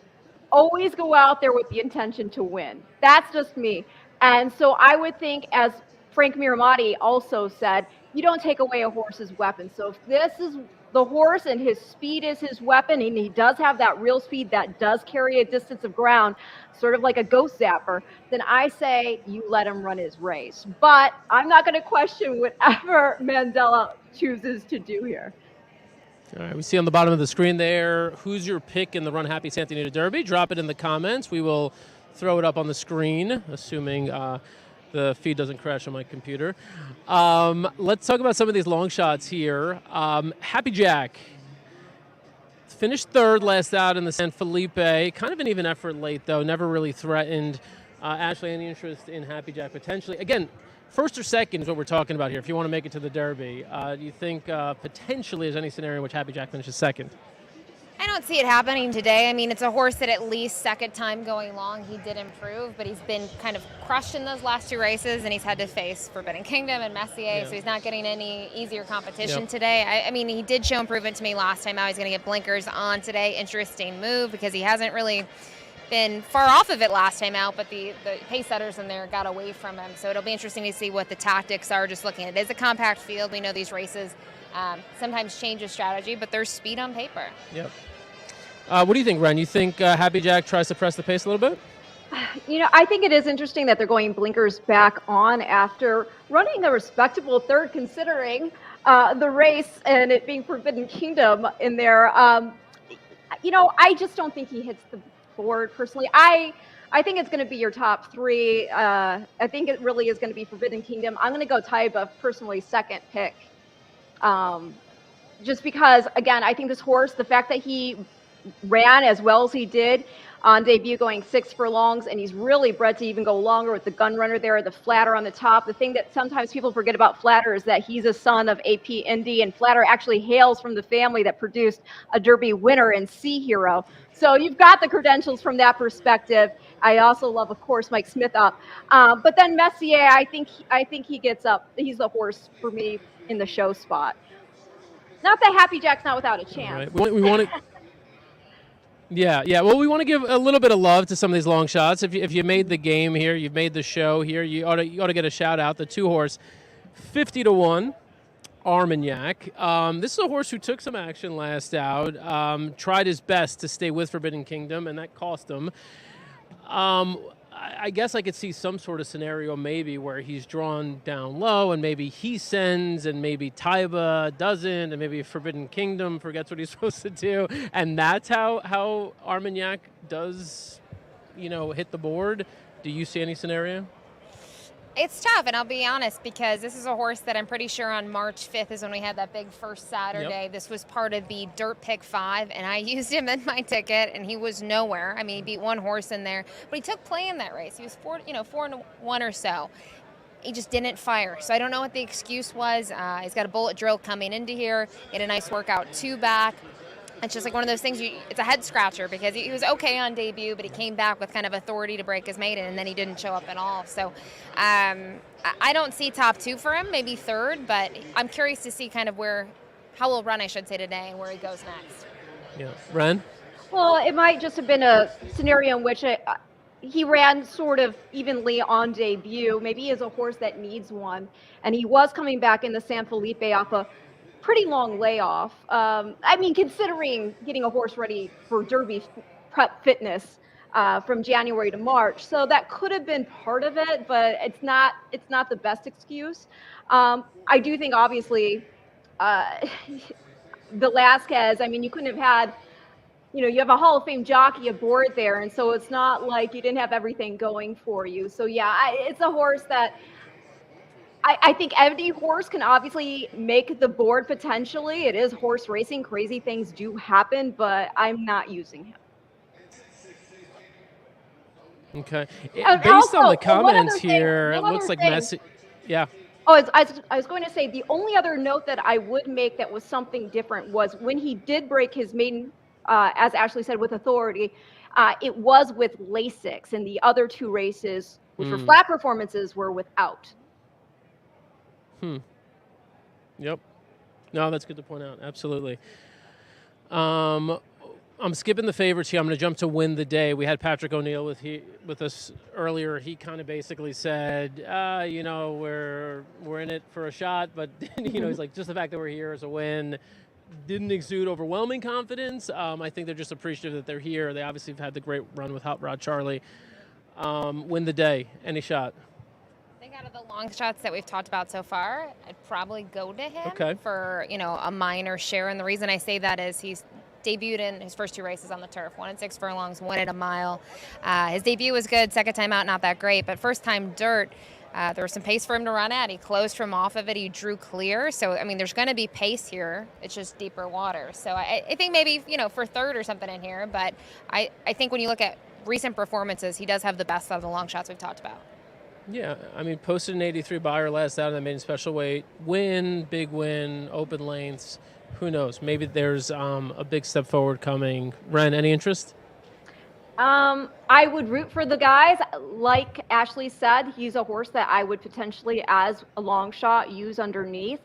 J: always go out there with the intention to win. That's just me. And so I would think, as Frank Miramati also said, you don't take away a horse's weapon. So if this is the horse and his speed is his weapon, and he does have that real speed that does carry a distance of ground, sort of like a ghost zapper, then I say you let him run his race. But I'm not going to question whatever Mandela chooses to do here.
A: All right, we see on the bottom of the screen there, who's your pick in the Runhappy Santa Anita Derby? Drop it in the comments. We will throw it up on the screen, assuming the feed doesn't crash on my computer. Let's talk about some of these long shots here. Happy Jack finished third last out in the San Felipe. Kind of an even effort late, though. Never really threatened. Ashley, any interest in Happy Jack potentially? Again, first or second is what we're talking about here. If you want to make it to the Derby, do you think potentially there's any scenario in which Happy Jack finishes second?
H: I don't see it happening today. I mean, it's a horse that at least second time going long, he did improve, but he's been kind of crushed in those last two races, and he's had to face Forbidden Kingdom and Messier, so he's not getting any easier competition today. I mean, he did show improvement to me last time out. He's going to get blinkers on today. Interesting move, because he hasn't really been far off of it last time out, but the pace setters in there got away from him. So it'll be interesting to see what the tactics are, just looking at it. It's a compact field. We know these races sometimes change a strategy, but there's speed on paper.
A: Yep. What do you think, Ren? You think Happy Jack tries to press the pace a little bit?
J: You know, I think it is interesting that they're going blinkers back on after running a respectable third, considering the race and it being Forbidden Kingdom in there. You know, I just don't think he hits the board personally. I think it's going to be your top three. I think it really is going to be Forbidden Kingdom. I'm going to go Taiba personally second pick. Just because, again, I think this horse, the fact that he ran as well as he did on debut, going 6 furlongs, and he's really bred to even go longer with the gun runner there, the Flatter on the top. The thing that sometimes people forget about Flatter is that he's a son of AP Indy, and Flatter actually hails from the family that produced a Derby winner in Sea Hero. So you've got the credentials from that perspective. I also love, of course, Mike Smith up. But then Messier, I think he gets up. He's the horse for me in the show spot. Not that Happy Jack's not without a chance.
A: Right. We want to. Yeah. Well, we want to give a little bit of love to some of these long shots. If you made the game here, you've made the show here, you ought to get a shout out. The 2-horse, 50-1, Armagnac. This is a horse who took some action last out. Tried his best to stay with Forbidden Kingdom, and that cost him. I guess I could see some sort of scenario maybe where he's drawn down low, and maybe he sends, and maybe Taiba doesn't, and maybe Forbidden Kingdom forgets what he's supposed to do, and that's how Armagnac does, hit the board. Do you see any scenario?
H: It's tough, and I'll be honest, because this is a horse that I'm pretty sure on March 5th is when we had that big first Saturday.
A: Yep.
H: This was part of the Dirt Pick 5, and I used him in my ticket, and he was nowhere. I mean, he beat one horse in there, but he took play in that race. He was 4-1 or so. He just didn't fire. So I don't know what the excuse was. He's got a bullet drill coming into here. He had a nice workout 2 back. It's just like one of those things, it's a head scratcher, because he was okay on debut, but he came back with kind of authority to break his maiden, and then he didn't show up at all. So I don't see top 2 for him, maybe third, but I'm curious to see kind of how he'll run, I should say, today, and where he goes next.
A: Yeah. Ren?
J: Well, it might just have been a scenario in which he ran sort of evenly on debut. Maybe he is a horse that needs one, and he was coming back in the San Felipe off a pretty long layoff. I mean, considering getting a horse ready for Derby prep fitness, from January to March. So that could have been part of it, but it's not the best excuse. I do think obviously Velasquez, I mean, you couldn't have had, you have a Hall of Fame jockey aboard there, and so it's not like you didn't have everything going for you. So yeah, it's a horse that I think any horse can obviously make the board potentially. It is horse racing. Crazy things do happen, but I'm not using him.
A: Okay.
J: And
A: Based on
J: also,
A: the comments
J: one other
A: here,
J: thing-
A: it
J: one
A: looks
J: other
A: like
J: thing.
A: Messi. Yeah.
J: Oh, I was going to say, the only other note that I would make that was something different was when he did break his maiden, as Ashley said, with authority, it was with Lasix, and the other two races, which were flat performances, were without.
A: Yep. No, that's good to point out. Absolutely. I'm skipping the favorites here. I'm going to jump to Win the Day. We had Patrick O'Neill with us earlier. He kind of basically said, we're in it for a shot, but he's like, just the fact that we're here is a win. Didn't exude overwhelming confidence. I think they're just appreciative that they're here. They obviously have had the great run with Hot Rod Charlie. Win the Day. Any shot?
H: I think out of the long shots that we've talked about so far, I'd probably go to him for, a minor share. And the reason I say that is he's debuted in his first two races on the turf, 1 and 6 furlongs, 1 at a mile. His debut was good, second time out, not that great, but first time dirt, there was some pace for him to run at. He closed from off of it, he drew clear. So, I mean, there's going to be pace here. It's just deeper water. So I think maybe, for third or something in here, but I think when you look at recent performances, he does have the best out of the long shots we've talked about.
A: Yeah, I mean, posted an 83 buyer last out in the maiden special weight. Big win, open lengths. Who knows? Maybe there's a big step forward coming. Ren, any interest?
J: I would root for the guys. Like Ashley said, he's a horse that I would potentially, as a long shot, use underneath.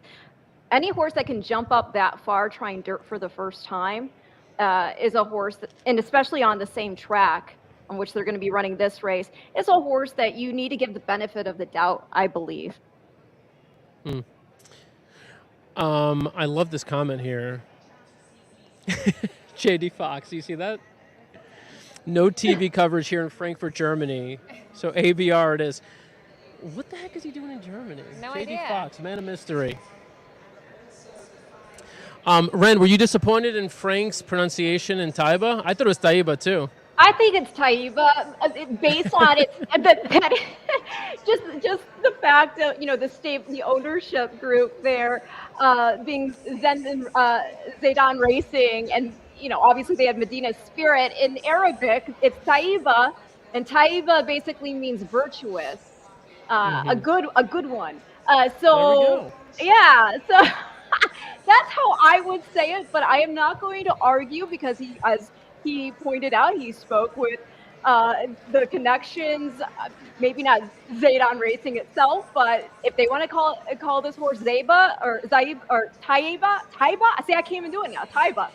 J: Any horse that can jump up that far trying dirt for the first time is a horse, and especially on the same track on which they're going to be running this race, it's a horse that you need to give the benefit of the doubt, I believe.
A: I love this comment here. JD Fox, you see that? No TV coverage here in Frankfurt, Germany. So ABR it is. What the heck is he doing in Germany?
H: No
A: JD
H: idea.
A: Fox, man of mystery. Ren, were you disappointed in Frank's pronunciation in Taiba? I thought it was Taiba too.
J: I think it's Taiba, based on it, just the fact of the ownership group there being Zaydan Racing, and obviously they have Medina Spirit. In Arabic, it's Taiba, and Taiba basically means virtuous, a good one. So yeah, so that's how I would say it. But I am not going to argue because he pointed out, he spoke with the connections, maybe not Zaydan Racing itself, but if they want to call this horse Zayba or Taiba, see, I can't even do it now, Taiba,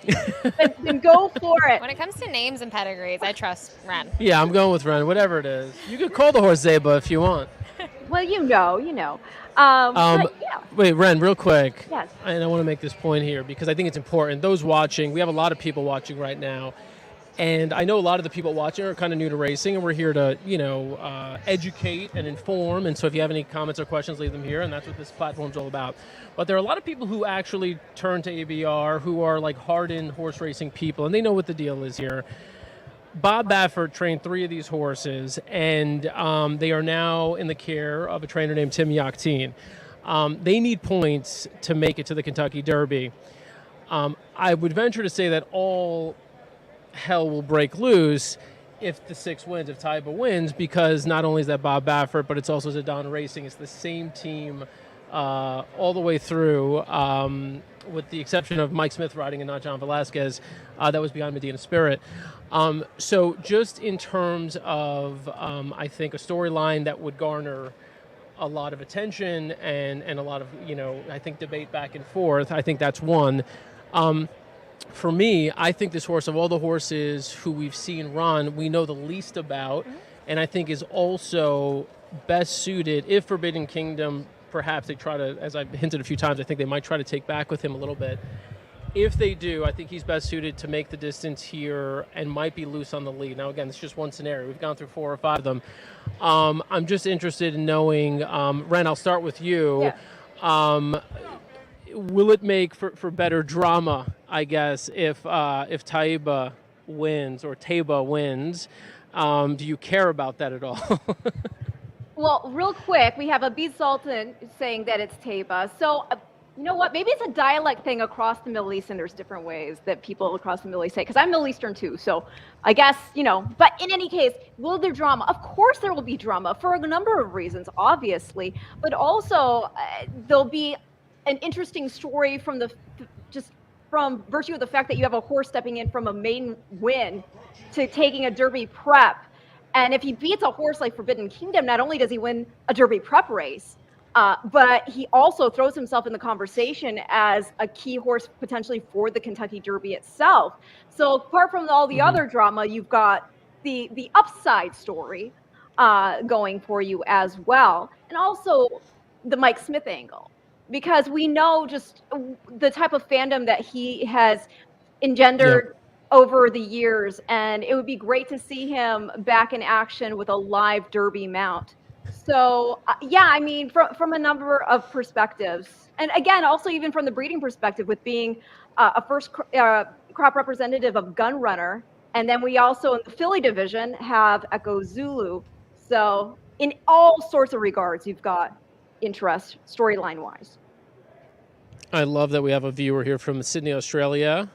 J: then go for it.
H: When it comes to names and pedigrees, I trust Ren.
A: Yeah, I'm going with Ren, whatever it is. You could call the horse Zeba if you want.
J: Well, you know. But, yeah.
A: Wait, Ren, real quick.
J: Yes.
A: And I want to make this point here because I think it's important. Those watching, we have a lot of people watching right now. And I know a lot of the people watching are kind of new to racing, and we're here to, educate and inform. And so if you have any comments or questions, leave them here, and that's what this platform's all about. But there are a lot of people who actually turn to ABR who are like hardened horse racing people, and they know what the deal is here. Bob Baffert trained 3 of these horses, and they are now in the care of a trainer named Tim Yachtine. They need points to make it to the Kentucky Derby. I would venture to say that all hell will break loose if the 6 wins, if Taiba wins, because not only is that Bob Baffert, but it's also Zaydan Racing. It's the same team all the way through, with the exception of Mike Smith riding and not John Velasquez, that was behind Medina Spirit. So just in terms of, I think, a storyline that would garner a lot of attention and a lot of, I think, debate back and forth, I think that's one. For me, I think this horse, of all the horses who we've seen run, we know the least about, and I think is also best suited, if Forbidden Kingdom, perhaps they try to, as I've hinted a few times, I think they might try to take back with him a little bit, If they do, I think he's best suited to make the distance here and might be loose on the lead. Now, again, it's just one scenario. We've gone through 4 or 5 of them. I'm just interested in knowing, Ren, I'll start with you.
J: Yeah.
A: Will it make for better drama, I guess, if Taiba wins or Taiba wins? Do you care about that at all?
J: Well, real quick, we have a Beat Sultan saying that it's Taiba. So, you know what? Maybe it's a dialect thing across the Middle East, and there's different ways that people across the Middle East say, because I'm Middle Eastern too. So I guess, but in any case, will there drama? Of course there will be drama for a number of reasons, obviously. But also, there'll be an interesting story from from virtue of the fact that you have a horse stepping in from a maiden win to taking a Derby prep. And if he beats a horse like Forbidden Kingdom, not only does he win a Derby prep race, but he also throws himself in the conversation as a key horse potentially for the Kentucky Derby itself. So apart from all the other drama, you've got the upside story going for you as well. And also the Mike Smith angle, because we know just the type of fandom that he has engendered over the years, and it would be great to see him back in action with a live Derby mount. So I mean, from a number of perspectives, and again, also even from the breeding perspective, with being a first crop representative of Gun Runner, and then we also in the filly division have Echo Zulu. So in all sorts of regards, you've got interest storyline wise.
A: I love that we have a viewer here from Sydney, Australia,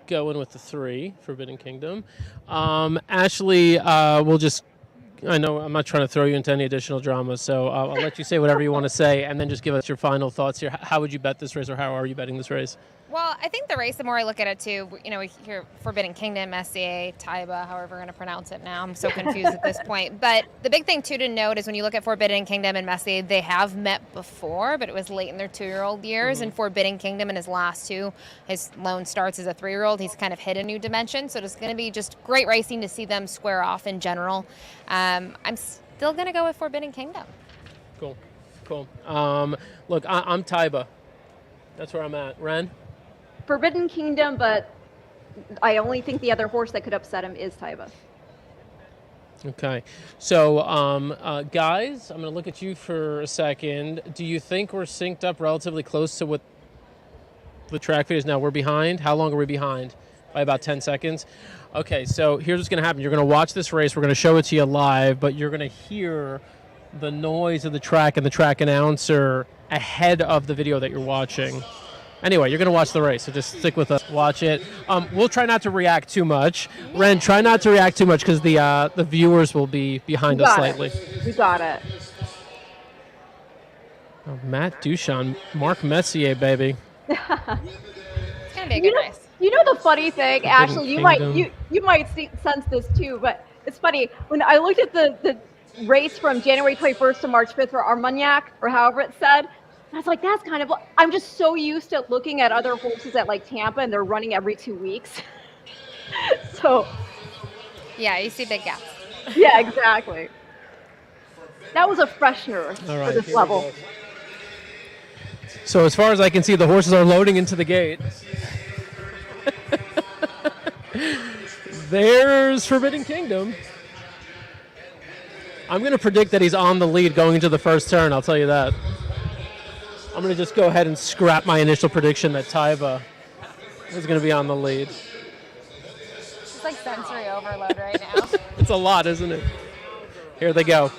A: going with the 3, Forbidden Kingdom. Ashley, I know I'm not trying to throw you into any additional drama, so I'll let you say whatever you want to say, and then just give us your final thoughts here. How would you bet this race, or how are you betting this race?
H: Well, I think the race, the more I look at it too, we hear Forbidden Kingdom, SCA, Taiba, however we're going to pronounce it now. I'm so confused at this point. But the big thing too to note is when you look at Forbidden Kingdom and Messier, they have met before, but it was late in their 2-year-old years. And Forbidden Kingdom in his last 2, his lone starts as a 3-year-old, he's kind of hit a new dimension. So it's going to be just great racing to see them square off in general. I'm still going to go with Forbidden Kingdom.
A: Cool. Look, I'm Taiba. That's where I'm at. Ren?
J: Forbidden Kingdom, but I only think the other horse that could upset him is Taiba.
A: Okay. So, guys, I'm going to look at you for a second. Do you think we're synced up relatively close to what the track feed is now? We're behind? How long are we behind? By about 10 seconds? Okay, so here's what's going to happen. You're going to watch this race. We're going to show it to you live, but you're going to hear the noise of the track and the track announcer ahead of the video that you're watching. Anyway, you're going to watch the race, so just stick with us. Watch it. We'll try not to react too much. Ren, try not to react too much because the viewers will be behind us slightly.
J: We got it.
A: Oh, Matt Duchamp, Mark Messier, baby.
H: It's going to be a good race.
J: You know the funny thing, Ashley, you might sense this too, but it's funny. When I looked at the race from January 21st to March 5th for Armagnac, or however it's said, I was like, that's kind of, I'm just so used to looking at other horses at like Tampa, and they're running every 2 weeks. So.
H: Yeah, you see big gaps.
J: Yeah, exactly. That was a freshener for this level.
A: So as far as I can see, the horses are loading into the gate. There's Forbidden Kingdom. I'm going to predict that he's on the lead going into the first turn, I'll tell you that. I'm going to just go ahead and scrap my initial prediction that Taiba is going to be on the lead.
H: It's like sensory overload right now.
A: It's a lot, isn't it? Here they go.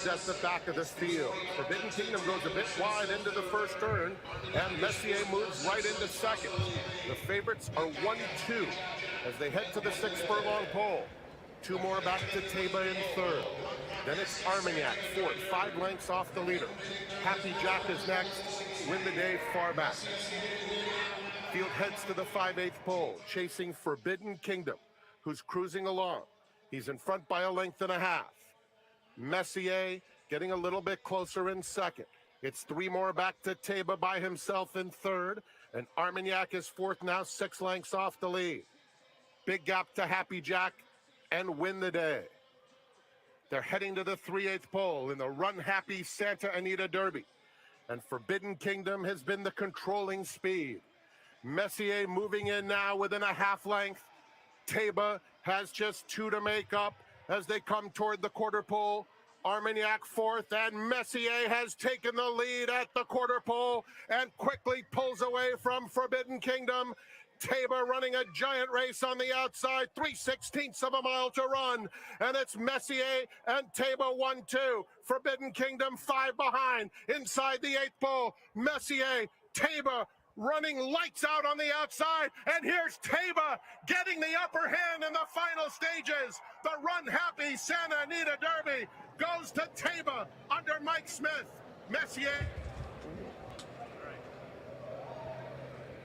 G: At the back of the field. Forbidden Kingdom goes a bit wide into the first turn, and Messier moves right into second. The favorites are 1-2 as they head to the 6 furlong pole. 2 more back to Taiba in third. Then it's Armagnac, fourth, 5 lengths off the leader. Happy Jack is next. Win the day far back. Field heads to the 5/8 pole, chasing Forbidden Kingdom, who's cruising along. He's in front by a length and a half. Messier getting a little bit closer in second. It's 3 more back to Teba by himself in third, and Armagnac is fourth now, 6 lengths off the lead. Big gap to Happy Jack and Win the Day. They're heading to the 3/8 pole in the Runhappy Santa Anita Derby, and Forbidden Kingdom has been the controlling speed. Messier moving in now within a half length. Teba has just 2 to make up as they come toward the quarter pole. Armagnac fourth, and Messier has taken the lead at the quarter pole and quickly pulls away from Forbidden Kingdom. Teba running a giant race on the outside, 3/16 of a mile to run, and it's Messier and Teba 1-2. Forbidden Kingdom 5 behind, inside the 8th pole. Messier, Teba running lights out on the outside, and here's Teba getting the upper hand in the final stages. The Runhappy Santa Anita Derby goes to Teba under Mike Smith. Messier.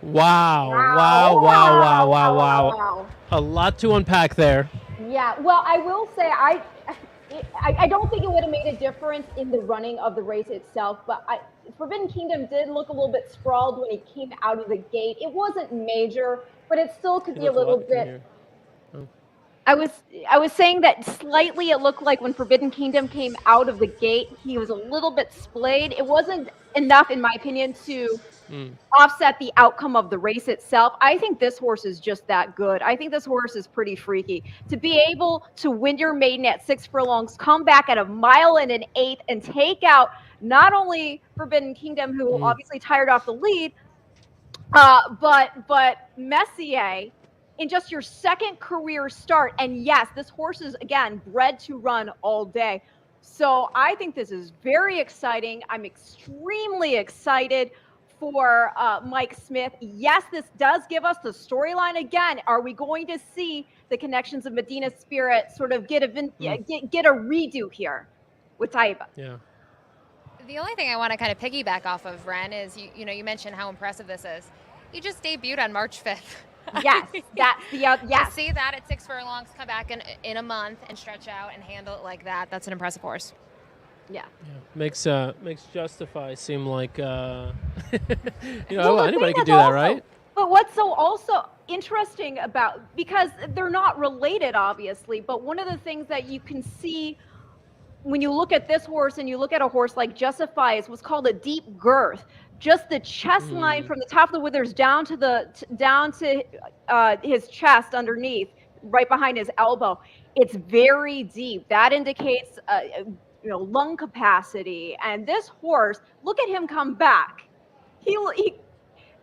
A: Wow. A lot to unpack there.
J: Yeah, well, I will say I don't think it would have made a difference in the running of the race itself, but Forbidden Kingdom did look a little bit sprawled when he came out of the gate. It wasn't major, but it still could be a little bit. I was saying that slightly it looked like when Forbidden Kingdom came out of the gate, he was a little bit splayed. It wasn't enough, in my opinion, to offset the outcome of the race itself. I think this horse is just that good. I think this horse is pretty freaky. To be able to win your maiden at 6 furlongs, come back at 1 mile and an eighth, and take out not only Forbidden Kingdom, who obviously tired off the lead, but Messier in just your second career start. And yes, this horse is, again, bred to run all day. So I think this is very exciting. I'm extremely excited for Mike Smith. Yes, this does give us the storyline again. Are we going to see the connections of Medina Spirit sort of get a redo here with Taiba?
A: Yeah.
H: The only thing I want to kind of piggyback off of, Ren, is you mentioned how impressive this is. You just debuted on March 5th.
J: Yes, that's the yes.
H: To see that at 6 furlongs, come back in a month and stretch out and handle it like that. That's an impressive horse.
J: Yeah.
A: Makes Justify seem like
J: Well,
A: anybody could do that, right?
J: But what's so also interesting about, because they're not related, obviously, but one of the things that you can see when you look at this horse and you look at a horse like Justify is what's called a deep girth. Just the chest line from the top of the withers down to his chest underneath, right behind his elbow. It's very deep. That indicates lung capacity. And this horse, look at him come back. He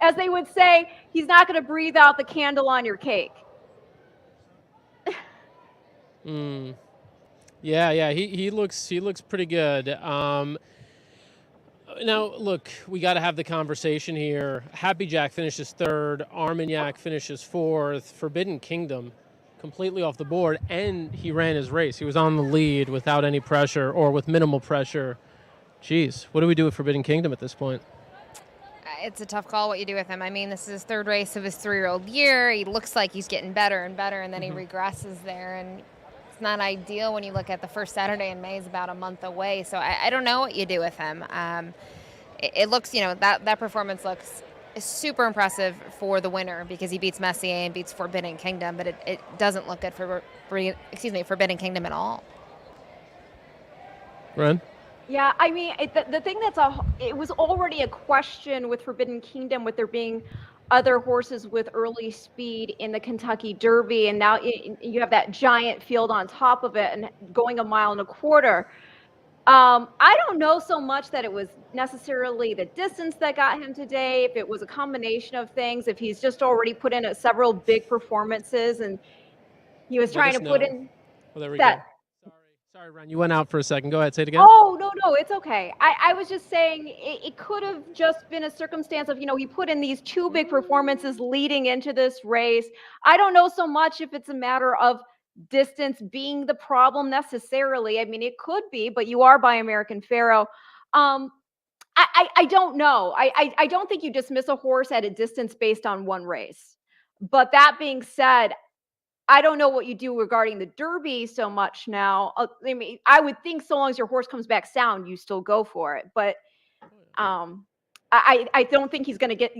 J: as they would say, he's not going to breathe out the candle on your cake.
A: Yeah. He looks pretty good. Now, look, we got to have the conversation here. Happy Jack finishes third. Armagnac finishes fourth. Forbidden Kingdom completely off the board, and he ran his race. He was on the lead without any pressure or with minimal pressure. Jeez, what do we do with Forbidden Kingdom at this point?
H: It's a tough call what you do with him. I mean, this is his third race of his 3-year-old year. He looks like he's getting better and better, and then he regresses there. And it's not ideal when you look at the first Saturday in May is about a month away. So I don't know what you do with him. It looks, that performance looks super impressive for the winner because he beats Messier and beats Forbidden Kingdom, but it doesn't look good for Forbidden Kingdom at all.
A: Ren?
J: Yeah, I mean, the thing it was already a question with Forbidden Kingdom, with there being other horses with early speed in the Kentucky Derby, and now you have that giant field on top of it and going 1.25 miles. I don't know so much that it was necessarily the distance that got him today, if it was a combination of things, if he's just already put in several big performances and he was trying to put in
A: there we go. Sorry, Ron, you went out for a second. Go ahead, say it again.
J: Oh, no, it's okay. I was just saying it could have just been a circumstance of, he put in these 2 big performances leading into this race. I don't know so much if it's a matter of distance being the problem necessarily. I mean, it could be, but you are by American Pharoah. I don't know. I don't think you dismiss a horse at a distance based on one race. But that being said, I don't know what you do regarding the Derby so much now. I mean, I would think so long as your horse comes back sound, you still go for it. But I don't think he's going to get.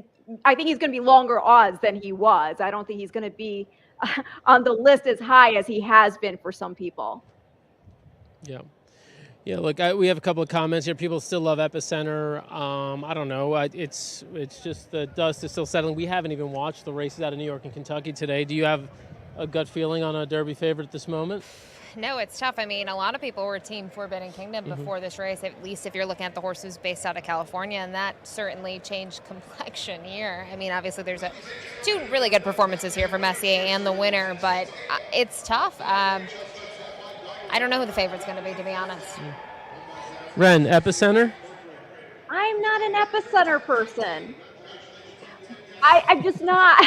J: I think he's going to be longer odds than he was. I don't think he's going to be on the list as high as he has been for some people.
A: Yeah. Yeah, look, we have a couple of comments here. People still love Epicenter. I don't know. It's just the dust is still settling. We haven't even watched the races out of New York and Kentucky today. Do you have a gut feeling on a Derby favorite at this moment?
H: No, it's tough. I mean, a lot of people were Team Forbidden Kingdom before this race, at least if you're looking at the horses based out of California, and that certainly changed complexion here. I mean, obviously there's two really good performances here for Messier and the winner, but it's tough. I don't know who the favorite's going to be, to be honest.
A: Ren, Epicenter?
J: I'm not an Epicenter person. I'm just not.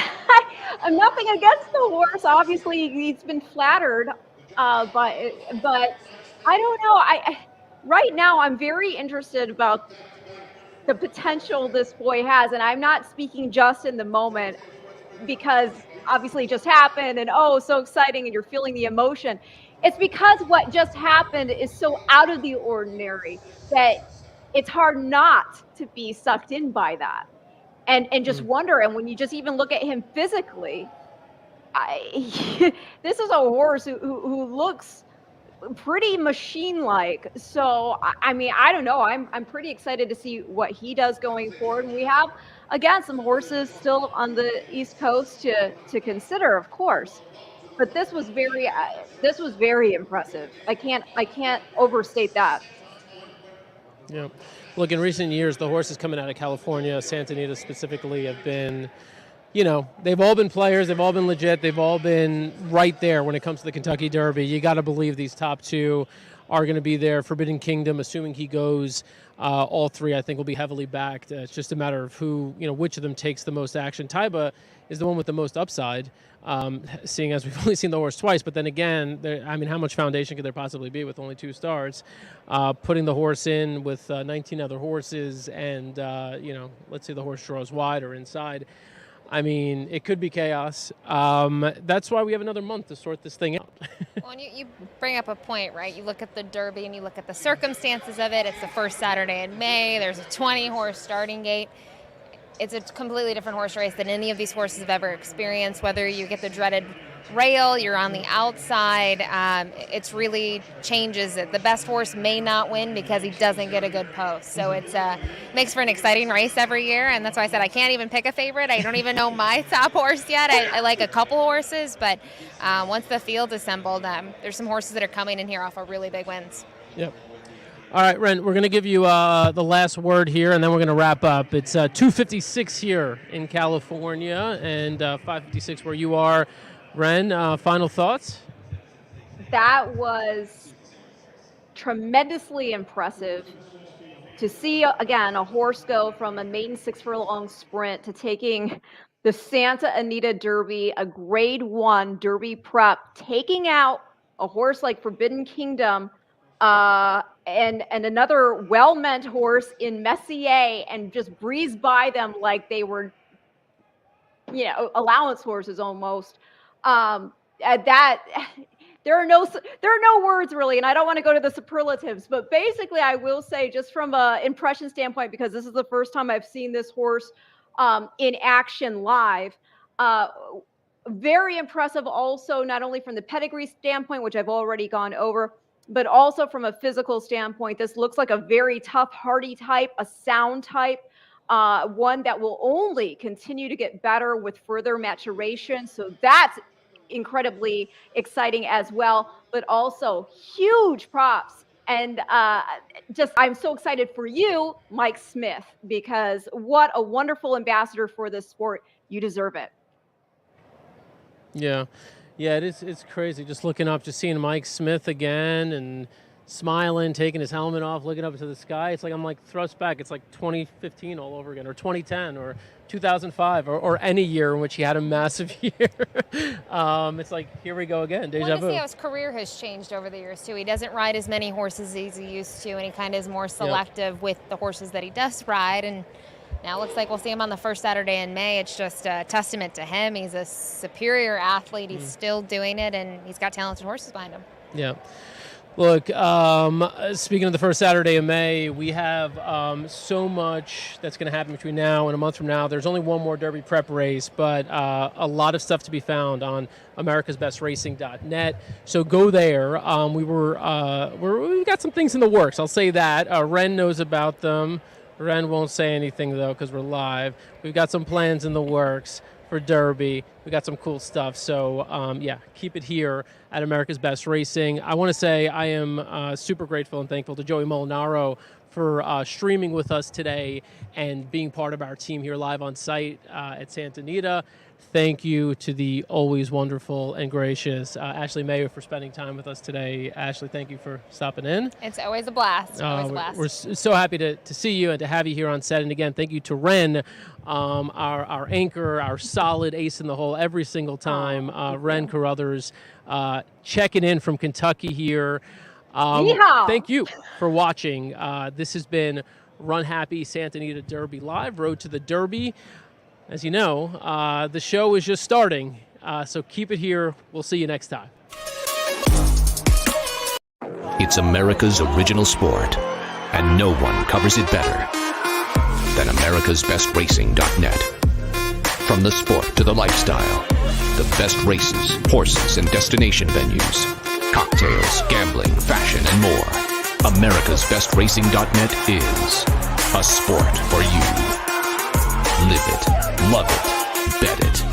J: I'm nothing against the horse. Obviously, he's been flattered, but I don't know. Right now, I'm very interested about the potential this boy has, and I'm not speaking just in the moment because obviously it just happened, and oh, so exciting, and you're feeling the emotion. It's because what just happened is so out of the ordinary that it's hard not to be sucked in by that. And just wonder, and when you just even look at him physically, this is a horse who looks pretty machine-like. So, I mean, I don't know. I'm pretty excited to see what he does going forward. And we have, again, some horses still on the East Coast to consider, of course. But this was very impressive. I can't overstate that.
A: Yeah. Look, in recent years, the horses coming out of California, Santa Anita specifically, have been, they've all been players, they've all been legit, they've all been right there when it comes to the Kentucky Derby. You got to believe these top two are going to be there. Forbidden Kingdom, assuming he goes, all three, I think, will be heavily backed. It's just a matter of which of them takes the most action. Taiba is the one with the most upside, seeing as we've only seen the horse twice. But then again, how much foundation could there possibly be with only 2 starts? Putting the horse in with 19 other horses and, let's say the horse draws wide or inside. I mean, it could be chaos. That's why we have another month to sort this thing out.
H: Well, and you bring up a point, right? You look at the Derby and you look at the circumstances of it. It's the first Saturday in May. There's a 20-horse starting gate. It's a completely different horse race than any of these horses have ever experienced, whether you get the dreaded rail, you're on the outside. It's really changes it. The best horse may not win because he doesn't get a good post. So it makes for an exciting race every year, and that's why I said I can't even pick a favorite. I don't even know my top horse yet. I like a couple horses, but once the field's assembled, there's some horses that are coming in here off of really big wins.
A: Yep. All right, Ren, we're going to give you the last word here, and then we're going to wrap up. It's 2:56 here in California and 5:56 where you are. Ren, final thoughts?
J: That was tremendously impressive to see, again, a horse go from a maiden 6-furlong sprint to taking the Santa Anita Derby, a Grade 1 Derby prep, taking out a horse like Forbidden Kingdom, and another well-meant horse in Messier, and just breeze by them like they were, allowance horses almost. That there are no words really, and I don't want to go to the superlatives, but basically I will say, just from a impression standpoint, because this is the first time I've seen this horse in action live. Very impressive also, not only from the pedigree standpoint, which I've already gone over, but also from a physical standpoint. This looks like a very tough, hardy type, a sound type, one that will only continue to get better with further maturation. So that's incredibly exciting as well, but also huge props. And I'm so excited for you, Mike Smith, because what a wonderful ambassador for this sport. You deserve it.
A: Yeah, it's crazy just looking up, just seeing Mike Smith again and smiling, taking his helmet off, looking up to the sky. It's like I'm like thrust back. It's like 2015 all over again, or 2010, or 2005, or any year in which he had a massive year. It's like, here we go again, deja vu.
H: See how his career has changed over the years too. He doesn't ride as many horses as he used to, and he kind of is more selective with the horses that he does ride. And now it looks like we'll see him on the first Saturday in May. It's just a testament to him. He's a superior athlete. He's still doing it, and he's got talented horses behind him.
A: Yeah. Look, speaking of the first Saturday of May, we have so much that's going to happen between now and a month from now. There's only one more Derby prep race, but a lot of stuff to be found on americasbestracing.net. So go there. We've got some things in the works. I'll say that. Ren knows about them. Ren won't say anything, though, because we're live. We've got some plans in the works for Derby. We got some cool stuff. So, keep it here at America's Best Racing. I want to say I am super grateful and thankful to Joey Mulinaro for streaming with us today and being part of our team here live on site at Santa Anita. Thank you to the always wonderful and gracious Ashley Mayer for spending time with us today. Ashley, thank you for stopping in.
H: It's always a blast.
A: We're so happy to see you and to have you here on set. And again, thank you to Ren, our anchor, our solid ace in the hole every single time. Ren Carruthers checking in from Kentucky here. Thank you for watching. This has been Runhappy Santa Anita Derby Live, Road to the Derby. As you know, the show is just starting, so keep it here. We'll see you next time.
L: It's America's original sport, and no one covers it better than americasbestracing.net. From the sport to the lifestyle, the best races, horses, and destination venues, cocktails, gambling, fashion, and more. americasbestracing.net is a sport for you. Live it, love it, bet it.